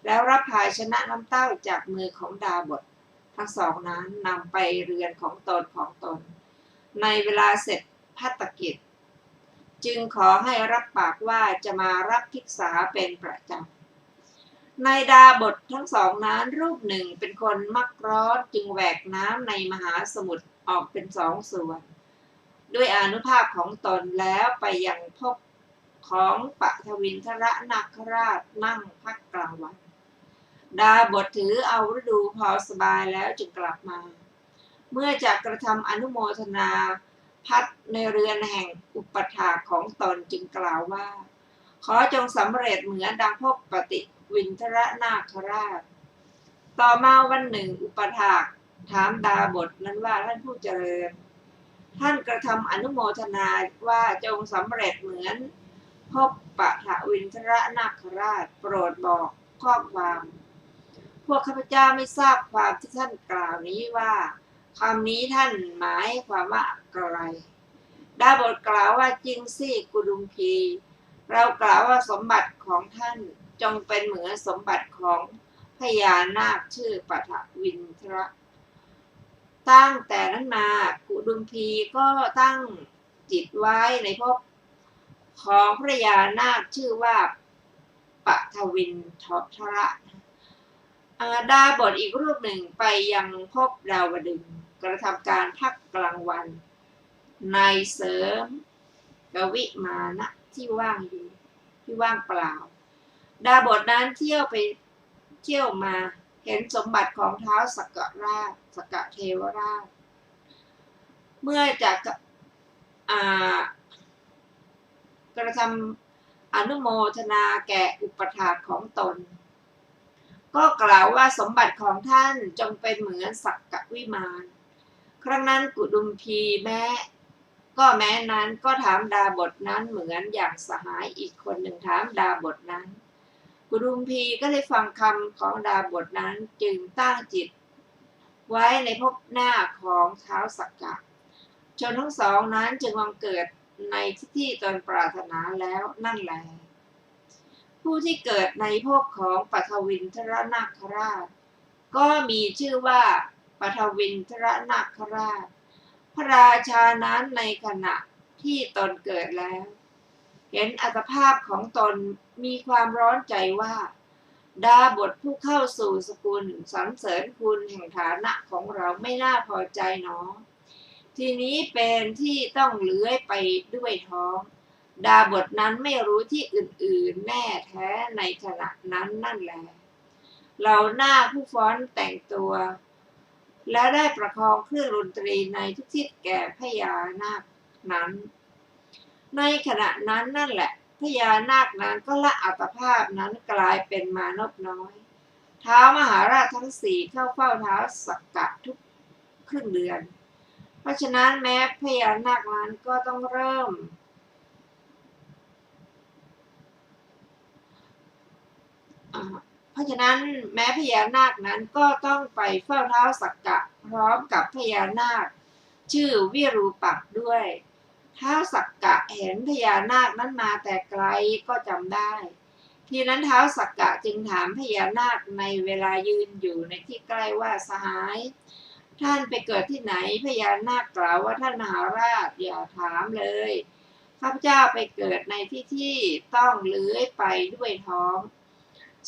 แล้วรับภาชนะน้ำเต้าจากมือของดาบททั้งสองนั้นนำไปเรือนของตนในเวลาเสร็จภัตกิจจึงขอให้รับปากว่าจะมารับภิกษาเป็นประจำในดาบททั้งสองนั้นรูปหนึ่งเป็นคนมักร้อนจึงแหวกน้ำในมหาสมุทรออกเป็น2 ส่วนด้วยอานุภาพของตนแล้วไปยังภพของปทวินทรนาคราชนั่งพักกลางวันดาบทถือเอาฤดูพอสบายแล้วจึงกลับมาเมื่อจะกระทำอนุโมทนาพัดในเรือนแห่งอุปถากของตนจึงกล่าวว่าขอจงสำเร็จเหมือนดังพบปฏิวินทรนาคราชต่อมาวันหนึ่งอุปถากถามดาบทนั้นว่าท่านผู้เจริญท่านกระทำอนุโมทนาว่าจงสำเร็จเหมือนพบปฏิวินทรนาคราชโปรดบอกข้อความพวกข้าพเจ้าไม่ทราบความที่ท่านกล่าวนี้ว่าคำนี้ท่านหมายความว่าอะไรดาบทกล่าวว่าจริงสิกุดุมพีเรากล่าวว่าสมบัติของท่านจงเป็นเหมือนสมบัติของพญานาคชื่อปฐวินทรตั้งแต่นั้นมากุดุมพีก็ตั้งจิตไว้ในภพของพญานาคชื่อว่าปฐวินทรดาบทอีกรูปหนึ่งไปยังภพดาวดึงกระทำการพักกลางวันในเสริมกวิมานะที่ว่างอยู่ที่ว่างเปล่าดาบทนั้นเที่ยวมาเห็นสมบัติของท้าวสักกราชสักกเทวราชเมื่อจะกระทำอนุโมทนาแก่อุปถากของตนก็กล่าวว่าสมบัติของท่านจงเป็นเหมือนสักกวิมาน รั้งนั้นกุดุมพีแม้นั้นก็ถามดาบทนั้นเหมือนอย่างสหายอีกคนหนึ่งถามดาบทนั้นกุดุมพีก็ได้ฟังคำของดาบทนั้นจึงตั้งจิตไว้ในภพหน้าของท้าวสักกะชนทั้งสองนั้นจึงบังเกิดในที่ตนปรารถนาแล้วนั่นแหละผู้ที่เกิดในภพของปฐวินทรนาคราชก็มีชื่อว่าปฐวินทรนาคราชพระราชานั้นในขณะที่ตนเกิดแล้วเห็นอัตภาพของตนมีความร้อนใจว่าดาบทผู้เข้าสู่สกุลสรรเสริญคุณแห่งฐานะของเราไม่น่าพอใจหนอทีนี้เป็นที่ต้องเลื้อยไปด้วยท้องดาบทนั้นไม่รู้ที่อื่นๆแน่แท้ในขณะนั้นนั่นแหละเราหน้าผู้ฟ้อนแต่งตัวและได้ประคองเครื่องดนตรีในทุกทิศแก่พญานาคนั้นในขณะนั้นนั่นแหละพญานาคนั้นก็ละอัตภาพนั้นกลายเป็นมานพน้อยท้าวมหาราชทั้งสี่เข้าเฝ้าท้าวสักกะทุกครึ่งเดือนเพราะฉะนั้นแม้พญานาคนั้นก็ต้องเริ่มเพราะฉะนั้นแม้พญานาคนั้นก็ต้องไปเฝ้าท้าวสักกะพร้อมกับพญานาคชื่อวิรูปักษ์ด้วยท้าวสักกะเห็นพญานาคนั้นมาแต่ไกลก็จำได้ทีนั้นท้าวสักกะจึงถามพญานาคในเวลายืนอยู่ในที่ใกล้ว่าสหายท่านไปเกิดที่ไหนพญานาคกล่าวว่าท่านมหาราชอย่าถามเลยข้าพเจ้าไปเกิดในที่ต้องเลื้อยไปด้วยท้อง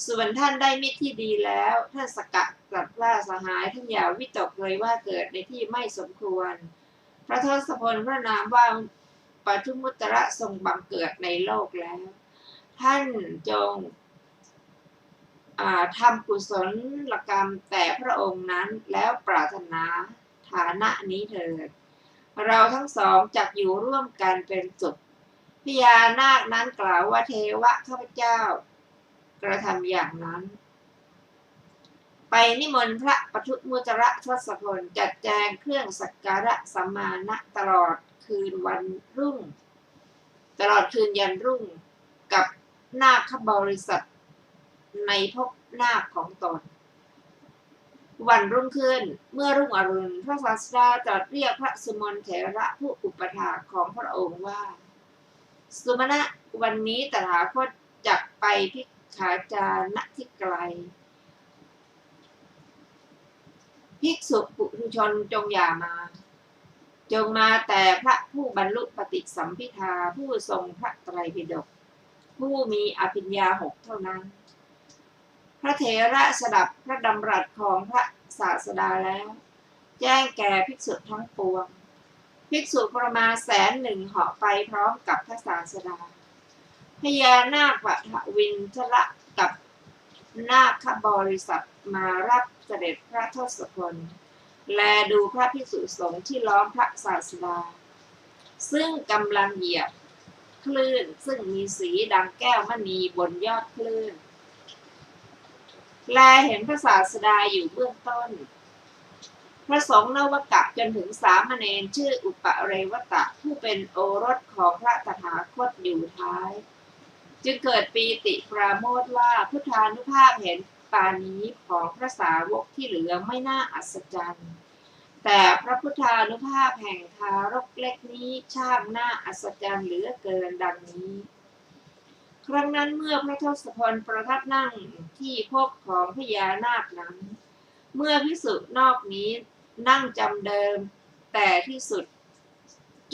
ส่วนท่านได้มิตรที่ดีแล้วท่านสักกะตรัสว่าสหายท่านอย่าวิตกเลยว่าเกิดในที่ไม่สมควรพระทศพลพระนามว่าปทุมุตระทรงบังเกิดในโลกแล้วท่านจงทำกุศลกรรมแต่พระองค์นั้นแล้วปรารถนาฐานะนี้เถิดเราทั้งสองจักอยู่ร่วมกันเป็นสุขพญานาคนั้นกล่าวว่าเทวะข้าพเจ้ากระทำอย่างนั้นไปนิมนต์พระปทุมุตระทศพลจัดแจงเครื่องสักการะสัมมาณะตลอดคืนยันรุ่งกับนาคบริษัทในภพนาคของตนวันรุ่งขึ้นเมื่อรุ่งอรุณพระศาสดาตรัสเรียกพระสุมนเถระผู้อุปถากของพระองค์ว่าสุมาณะวันนี้ตถาคตจักไปภิกขาจารณที่ไกลภิกษุปุถุชนจงอย่ามาจงมาแต่พระผู้บรรลุปฏิสัมภิทาผู้ทรงพระไตรปิฎกผู้มีอภิญญา 6เท่านั้นพระเถระสดับพระดำรัสของพระศาสดาแล้วแจ้งแก่ภิกษุทั้งปวงภิกษุประมาณ100,000เหาะไปพร้อมกับพระศาสดาพญานาคปฐวินทระกับนาคบริษัทมารับเสด็จพระทศพลแลดูพระภิกษุสงฆ์ที่ล้อมพระศาสดาซึ่งกำลังเหยียบคลื่นซึ่งมีสีดังแก้วมณีบนยอดคลื่นแลเห็นพระศาสดาอยู่เบื้องต้นพระสงฆ์นวกะจนถึงสามเณรชื่ออุปเรวตะผู้เป็นโอรสของพระตถาคตอยู่ท้ายจึงเกิดปีติปราโมทย์ว่าพุทธานุภาพเห็นปานี้ของพระสาวกที่เหลือไม่น่าอัศจรรย์แต่พระพุทธานุภาพแห่งทารกเล็กนี้ช่างน่าอัศจรรย์เหลือเกินดังนี้ครั้งนั้นเมื่อพระทศพลประทับนั่งที่ภพของพญานาคนั้นเมื่อภิกษุนอกนี้นั่งจำเดิมแต่ที่สุด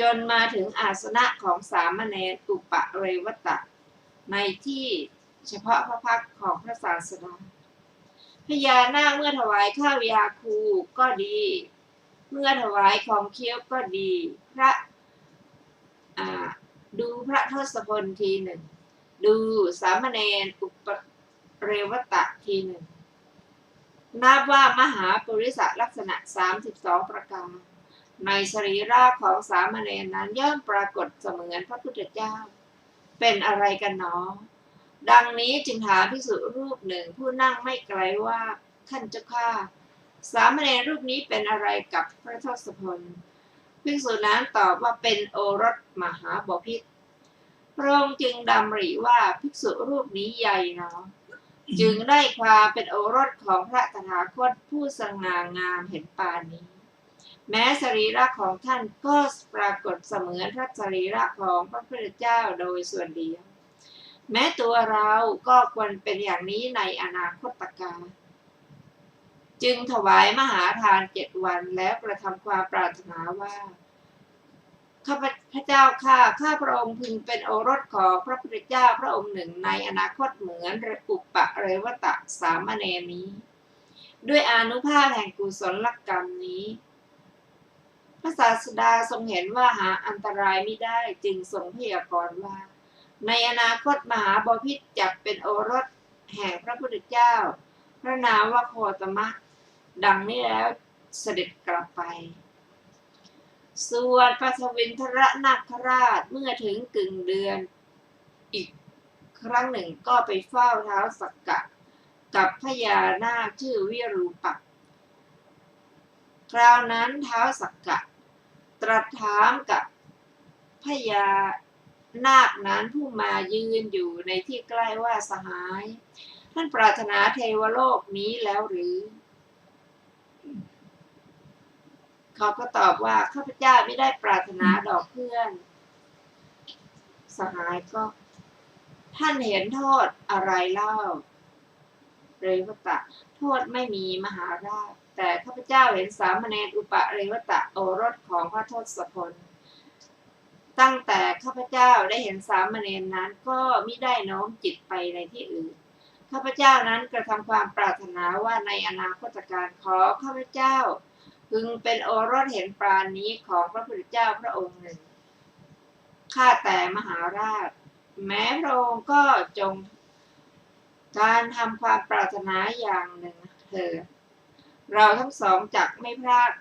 จนมาถึงอาสนะของสามเณรอุปเรวตะในที่เฉพาะพระพักตร์ของพระศาสดาพญานาคเมื่อถวายข้าวยาคูก็ดีเมื่อถวายของเคี้ยวก็ดีดูพระทศพลทีหนึ่งดูสามเณรอุปเรวตะทีหนึ่งนับว่ามหาปุริสลักษณะ32ประการในสรีระของสามเณรนั้นย่อมปรากฏเสมือนพระพุทธเจ้าเป็นอะไรกันหนอดังนี้จึงถามภิกษุรูปหนึ่งผู้นั่งไม่ไกลว่าท่านเจ้าข้า สามเณรรูปนี้เป็นอะไรกับพระทศพลภิกษุนั้นตอบว่าเป็นโอรสมหาบพิตรพระองค์จึงดำริว่าภิกษุรูปนี้ใหญ่เนาะจึงได้ความเป็นโอรสของพระตถาคตผู้สง่างามเห็นปานนี้แม้สรีระของท่านก็ปรากฏเสมือนพระสรีระของพระพุทธเจ้าโดยส่วนเดียวแม้ตัวเราก็ควรเป็นอย่างนี้ในอนาคตการจึงถวายมหาทาน7 วันแล้วกระทำความปรารถนาว่าข้าพระเจ้าข้าพระองค์พึงเป็นโอรสของพระพุทธเจ้าพระองค์หนึ่งในอนาคตเหมือนอุปเรวตะสามเณรนี้ด้วยอานุภาพแห่งกุศลกรรมนี้พระศาสดาทรงเห็นว่าหาอันตรายไม่ได้จึงทรงพยากรณ์ว่าในอนาคตมหาบพิตรจักเป็นโอรสแห่งพระพุทธเจ้าพระนามว่าโคตมะดังนี้แล้วเสด็จกลับไปส่วนปัทวินทรนาคราชเมื่อถึงกึ่งเดือนอีกครั้งหนึ่งก็ไปเฝ้าท้าวสักกะกับพญานาคชื่อวิรูปักษ์คราวนั้นท้าวสักกะตรัสถามกับพญานาคนั้นผู้มายืนอยู่ในที่ใกล้ว่าสหายท่านปรารถนาเทวโลกนี้แล้วหรือเขาก็ตอบว่าข้าพเจ้าไม่ได้ปรารถนาดอกเพื่อนสหายก็ท่านเห็นโทษอะไรเล่าเรวตะโทษไม่มีมหาราชแต่ข้าพเจ้าเห็นสามเณรอุปเรวตะโอรสของพระทศพลตั้งแต่ข้าพเจ้าได้เห็นสามเณรนั้นก็มิได้โน้มจิตไปในที่อื่นข้าพเจ้านั้นกระทำความปรารถนาว่าในอนาคตการขอข้าพเจ้าพึงเป็นโอรสเห็นปราณนี้ของพระพุทธเจ้าพระองค์หนึ่งข้าแต่มหาราชแม้พระองค์ก็จงการทำความปรารถนาอย่างหนึ่งเถิดเราทั้งสองจักไม่พลาด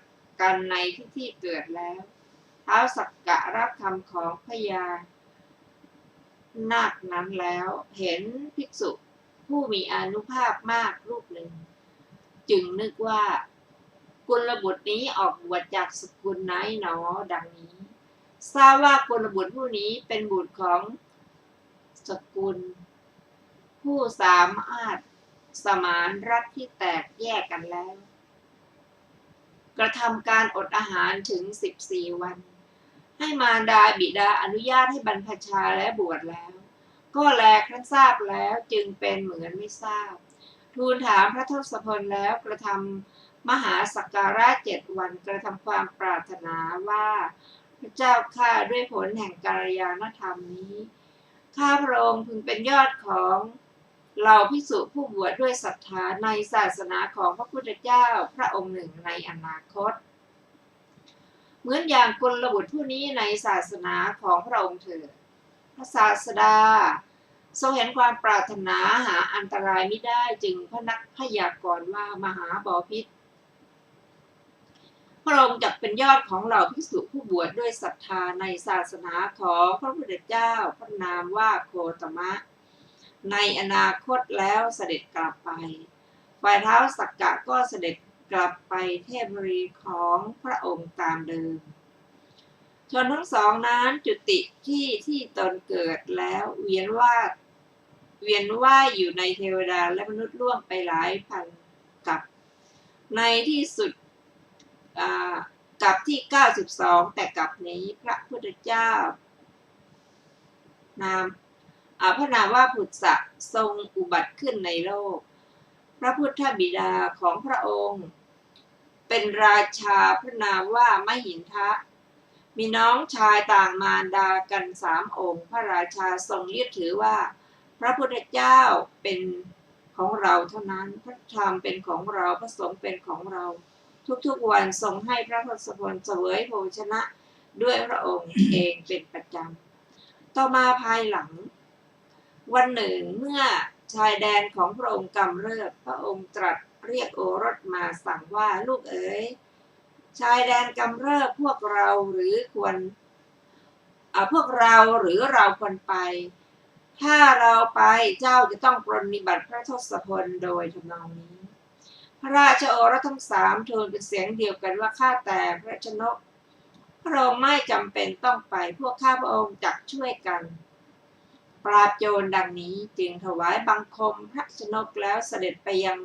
กันในที่เกิดแล้วท้าวสักกะรับคำของพญานาคนั้นแล้วเห็นภิกษุผู้มีอานุภาพมากรูปหนึ่งจึงนึกว่ากุลบุตรนี้ออกบวชจากสกุลไหนหนอดังนี้ทราบว่ากุลบุตรผู้นี้เป็นบุตรของสกุลผู้สามารถสมานรัฐที่แตกแยกกันแล้วกระทำการอดอาหารถึง14 วันให้มารดาบิดาอนุญาตให้บรรพชาและบวชแล้วก็แลครั้นทราบแล้วจึงเป็นเหมือนไม่ทราบทูลถามพระทศพลแล้วกระทำมหาสักการะ7 วันกระทำความปรารถนาว่าพระเจ้าข้าด้วยผลแห่งกัลยาณธรรมนี้ข้าพระองค์พึงเป็นยอดของเหล่าภิกษุผู้บวชด้วยศรัทธาในศาสนาของพระพุทธเจ้าพระองค์หนึ่งในอนาคตเหมือนอย่างกุลบุตรผู้นี้ในศาสนาของพระองค์เถิดพระศาสดาทรงเห็นความปรารถนาหาอันตรายไม่ได้จึงพยากรณ์ว่ามหาบพิตรพระองค์จักเป็นยอดของเหล่าภิกษุผู้บวชด้วยศรัทธาในศาสนาของพระพุทธเจ้าพระนามว่าโคตมะในอนาคตแล้วเสด็จกลับไปฝ่ายท้าวสักกะก็เสด็จกลับไปเทพบุรีของพระองค์ตามเดิมชนทั้งสองนั้นจุติที่ตนเกิดแล้วเวียนว่ายอยู่ในเทวดาและมนุษย์ล่วงไปหลายพันกับในที่สุดกับที่92แต่กับนี้พระพุทธเจ้พระนามว่าพุทธะทรงอุบัติขึ้นในโลกพระพุทธบิดาของพระองค์เป็นราชาพระนามว่ามหินทะมีน้องชายต่างมารดากัน3 องค์พระราชาทรงยึดถือว่าพระพุทธเจ้าเป็นของเราเท่านั้นพระธรรมเป็นของเราพระสงฆ์เป็นของเราทุกๆวันทรงให้พระทศพลเสวยโภชนะด้วยพระองค์เองเป็นประจำต่อมาภายหลังวันหนึ่งเมื่อชายแดนของพระองค์กำเริบพระองค์ตรัสเรียกโอรสมาสั่งว่าลูกเอ๋ยชายแดนกำเริบพวกเราหรือเราควรไปถ้าเราไปเจ้าจะต้องปรนนิบัติพระทศพลโดยทำนองนี้พ ระราชโอรสทั้งสามทูลเป็นเสียงเดียวกันว่าข้าแต่พระชนกพระองค์ไม่จำเป็นต้องไปพวกข้าพระองค์จักช่วยกันปราบโจรดังนี้จึงถวายบังคมพระชนกแล้วเสด็จไปยัง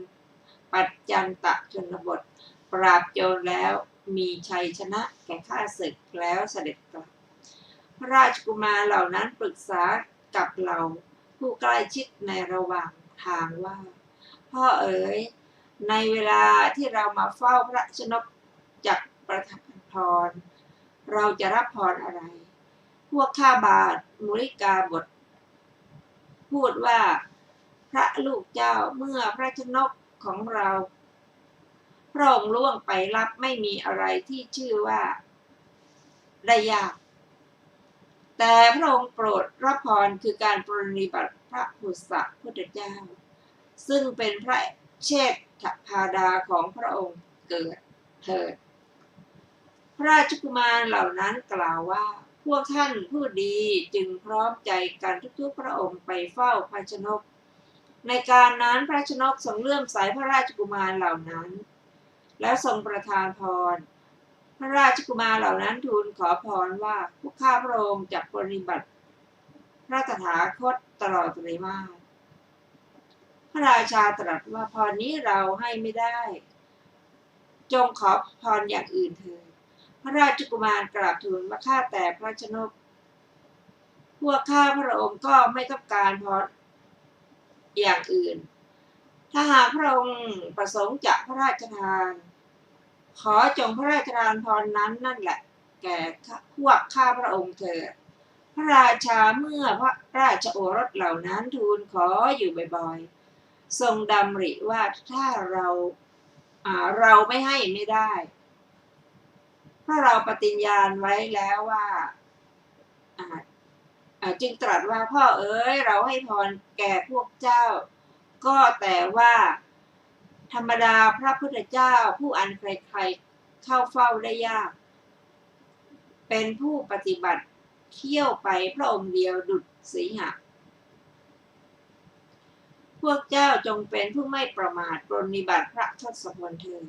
ปัจจันตชนบทปราบโจรแล้วมีชัยชนะแก่ข้าศึกแล้วเสด็จกลับพระราชกุมารเหล่านั้นปรึกษากับเราผู้ใกล้ชิดในระหว่างทางว่าพ่อเอ๋ยในเวลาที่เรามาเฝ้าพระชนกจักประทานพรเราจะรับพรอะไรพวกข้าบาทมุริกาบทพูดว่าพระลูกเจ้าเมื่อพระชนกของเราพระองค์ล่วงไปรับไม่มีอะไรที่ชื่อว่าได้ยากแต่พระองค์โปรดรับพรคือการปรนนิบัติพระพุทธพุทธเจ้าซึ่งเป็นพระเชษฐพาดาของพระองค์เกิดเถิดพระราชกุมารเหล่านั้นกล่าวว่าพวกท่านผู้ดีจึงพร้อมใจกันทุกๆพระองค์ไปเฝ้าพระชนกในการนั้นพระชนกทรงเลื่อมใสพระราชกุมารเหล่านั้นแล้วทรงประทานพรพระราชกุมารเหล่านั้นทูลขอพรว่าพวกข้าพระองค์จะปฏิบัติพระตถาคตตลอดไตรมาสพระราชาตรัสว่าพรนี้เราให้ไม่ได้จงขอพรอย่างอื่นเถิดพระราชกุมารกราบทูลว่าข้าแต่พระชนกพวกข้าพระองค์ก็ไม่ต้องการพรอย่างอื่นถ้าหากพระองค์ประสงค์จะพระราชทานขอจงพระราชทานพรนั้นนั่นแหละแก่พวกข้าพระองค์เถิดพระราชาเมื่อพระราชโอรสเหล่านั้นทูลขออยู่บ่อยๆทรงดำริว่าถ้าเราไม่ให้ไม่ได้เพราะเราปฏิญญาณไว้แล้วว่าจึงตรัสว่าพ่อเอ๋ยเราให้พรแก่พวกเจ้าก็แต่ว่าธรรมดาพระพุทธเจ้าผู้อันใครๆเข้าเฝ้าได้ยากเป็นผู้ปฏิบัติเที่ยวไปพระองค์เดียวดุจสีหะพวกเจ้าจงเป็นผู้ไม่ประมาทปรนนิบัติพระทศพลเถิด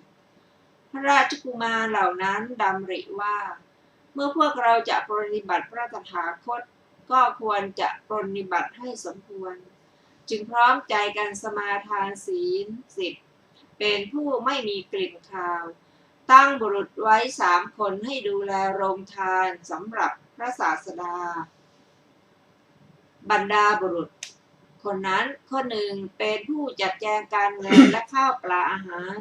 พระราชกุมารเหล่านั้นดำริว่าเมื่อพวกเราจะปรนนิบัติพระตถาคตก็ควรจะปรนนิบัติให้สมควรจึงพร้อมใจกันสมาทานศีล10เป็นผู้ไม่มีกลิ่นคาวตั้งบุรุษไว้3 คนให้ดูแลโรงทานสำหรับพระศาสดาบรรดาบุรุษคนนั้นคนหนึ่งเป็นผู้จัดแจงการเงินและข้าวปลาอาหาร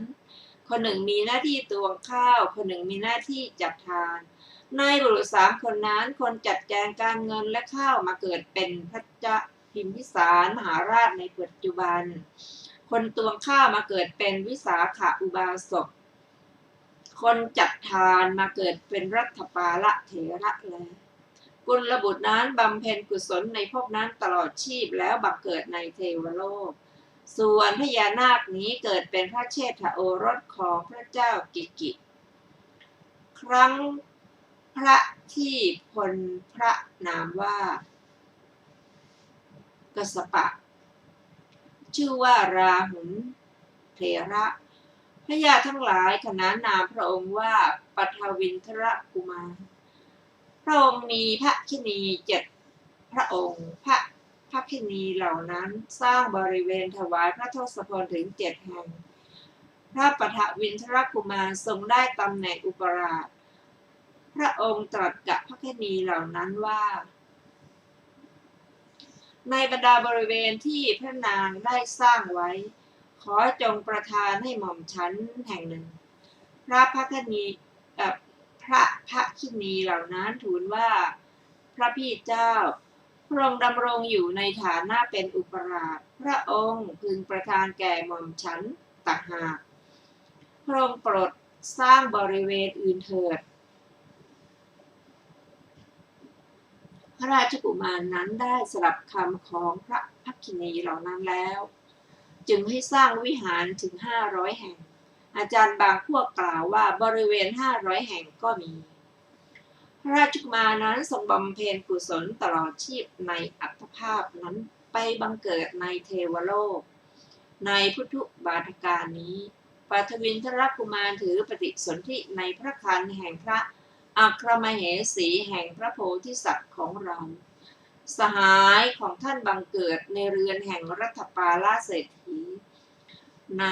คนหนึ่งมีหน้าที่ตวงข้าวคนหนึ่งมีหน้าที่จัดทานในบุรุษ3 คนนั้นคนจัดแจงการเงินและข้าวมาเกิดเป็นพระเจ้าพิมพิสารมหาราชในปัจจุบันคนตวงข้าวมาเกิดเป็นวิสาขอุบาสกคนจัดทานมาเกิดเป็นรัฐปาละเถระแล้วกุลบุตรนั้นบำเพ็ญกุศลในภพนั้นตลอดชีพแล้วบังเกิดในเทวโลกส่วนพญานาคนี้เกิดเป็นพระเชษฐโอรสของพระเจ้ากิกิ ครั้งพระที่พลพระนามว่ากสปะชื่อว่าราหุลเถระพระยาทั้งหลายขนานนามพระองค์ว่าปัทวินทรกุมารพระองค์มีพระคินี7 พระองค์พระคินีเหล่านั้นสร้างบริเวณถวายพระทศพลถึง7 แห่งพระปัทวินทรกุมารทรงได้ตำแหน่งอุปราชพระองค์ตรัสกับพระคินีเหล่านั้นว่าในบรรดาบริเวณที่พระนางได้สร้างไว้ขอจงประทานให้หม่อมฉันแห่งหนึ่งพระคินีเหล่านั้นทูลว่าพระพี่เจ้าพระองค์ดำรงอยู่ในฐานะเป็นอุปราชพระองค์พึงประทานแก่หม่อมฉันต่างหากพระองค์โปรดสร้างบริเวณอื่นเถิดพระราชกุมารนั้นได้สลับคำของพระภักคินีเหล่านั้นแล้วจึงให้สร้างวิหารถึง500 แห่งอาจารย์บางพวกกล่าวว่าบริเวณ500 แห่งก็มีพระราชกุมารนั้นทรงบำเพ็ญกุศลตลอดชีพในอัตภาพนั้นไปบังเกิดในเทวโลกในพุทธบาทการนี้ ปัทวินทรกุมารถือปฏิสนธิในพระคันแห่งพระอัครมเหสีแห่งพระโพธิสัตว์ของเราสหายของท่านบังเกิดในเรือนแห่งรัฐปาลเศรษฐีใน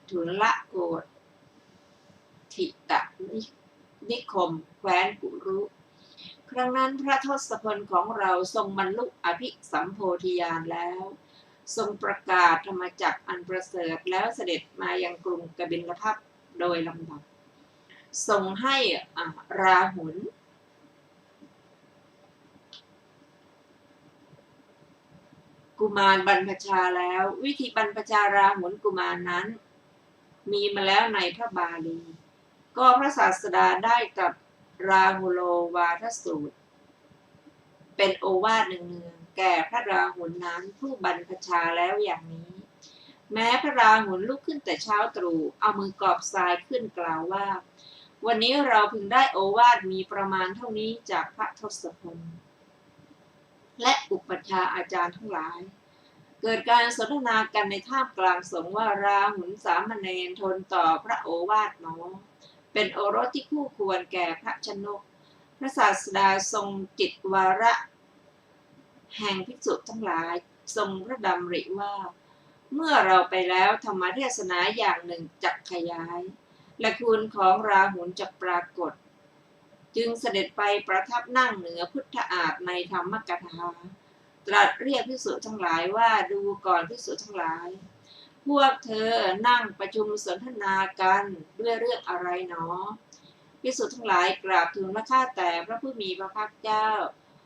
ทุลโกฏทิตนิคมแคว้นกุรุครั้งนั้นพระทศพลของเราทรงบรรลุอภิสัมโพธิญาณแล้วทรงประกาศธรรมจักรอันประเสริฐแล้วเสด็จมายังกรุงกบิลพัสโดยลำดับทรงให้ราหุลกุมารบรรพชาแล้ววิธีบรรพชาราหุลกุมารนั้นมีมาแล้วในพระบาลีก็พระศาสดาได้ตรัสราหุโลวาทสูตรเป็นโอวาทเนืองๆแก่พระราหุลนั้นผู้บรรพชาแล้วอย่างนี้แม้พระราหุลลุกขึ้นแต่เช้าตรู่เอามือกอบทรายขึ้นกล่าวว่าวันนี้เราพึงได้โอวาทมีประมาณเท่านี้จากพระทศพลและอุปัชฌาย์อาจารย์ทั้งหลายเกิดการสนทนากันในท่ามกลางสงฆ์ว่าราหุลสามเณรทนต่อพระโอวาทน้อเป็นโอรสที่คู่ควรแก่พระชนกพระศาสดาทรงจิตวาระแห่งภิกษุทั้งหลายทรงพระดำริว่าเมื่อเราไปแล้วธรรมเทศนาอย่างหนึ่งจักขยายและคุณของราหุลจะปรากฏจึงเสด็จไปประทับนั่งเหนือพุทธอาฏในธรรมกถาตรัสเรียกภิกษุทั้งหลายว่าดูก่อนภิกษุทั้งหลายพวกเธอนั่งประชุมสนทนากันด้วยเรื่องอะไรหนอภิกษุทั้งหลายกราบทูลพระข้าแต่พระผู้มีพระภาคเจ้า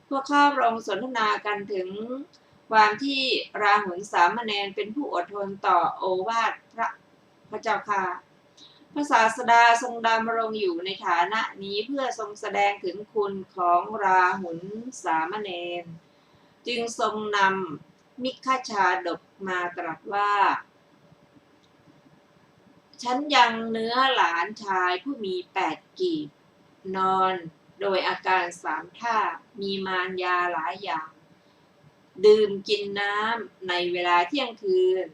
พวกข้าพระองค์สนทนากันถึงความที่ราหุลสามเณรเป็นผู้อดทนต่อโอวาทพระเจ้าค่ะพระศาสดาทรงดำรงอยู่ในฐานะนี้เพื่อทรงแสดงถึงคุณของราหุลสามเณรจึงทรงนำมิคฆชาดกมาตรัสว่าฉันยังเนื้อหลานชายผู้มี8 กีบนอนโดยอาการ3 ท่ามีมารยาหลายอย่างดื่มกินน้ำในเวลาเที่ยงคืน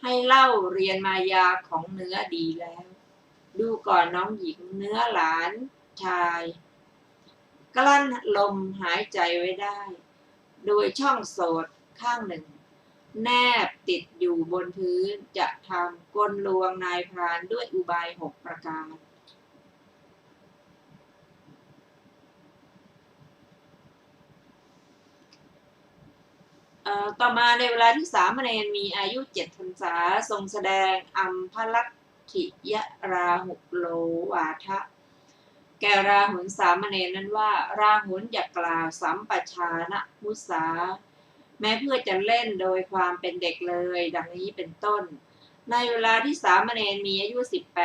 ให้เล่าเรียนมายาของเนื้อดีแล้วดูก่อนน้องหญิงเนื้อหลานชายกลั้นลมหายใจไว้ได้โดยช่องโสตข้างหนึ่งแนบติดอยู่บนพื้นจะทำกลลวงนายพรานด้วยอุบาย6 ประการต่อมาในเวลาที่สามเณรมีอายุ7 พรรษาทรงแสดงอัมพลัตถิยราหุโลวาทะแก่ราหุลสามเณรนั้นว่าราหุลอย่ากล่าวสัมปชานมุสาแม้เพื่อจะเล่นโดยความเป็นเด็กเลยดังนี้เป็นต้นในเวลาที่สามเณรมีอายุ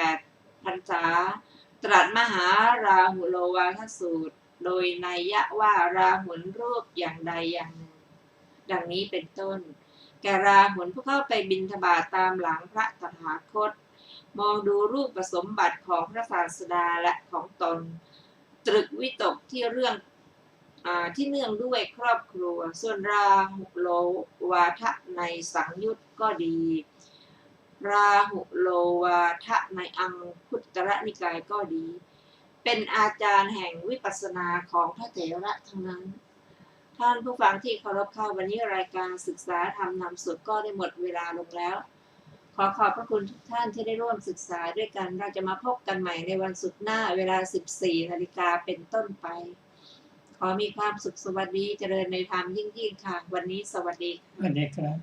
18 พรรษาตรัสมหาราหุโลวาทสูตรโดยนัยยะว่าราหุลรูปอย่างใดอย่างหนึ่งดังนี้เป็นต้นแก่ราหุลผู้เข้าไปบิณฑบาตตามหลังพระตถาคตมองดูรูปสมบัติของพระศาสดาและของตนตรึกวิตกที่เรื่องที่เนื่องด้วยครอบครัวส่วนราหุโลวาทะในสังยุตก็ดีราหุโลวาทะในอังคุตรนิกายก็ดีเป็นอาจารย์แห่งวิปัสสนาของพระเถระทั้งนั้นท่านผู้ฟังที่เคารพค่ะวันนี้รายการศึกษาธรรมนำสุขก็ได้หมดเวลาลงแล้วขอขอบพระคุณทุกท่านที่ได้ร่วมศึกษาด้วยกันเราจะมาพบกันใหม่ในวันศุกร์หน้าเวลา 14 นาฬิกาเป็นต้นไปขอมีความสุขสวัสดีเจริญในธรรมยิ่งๆค่ะวันนี้สวัสดี สวัสดีครับ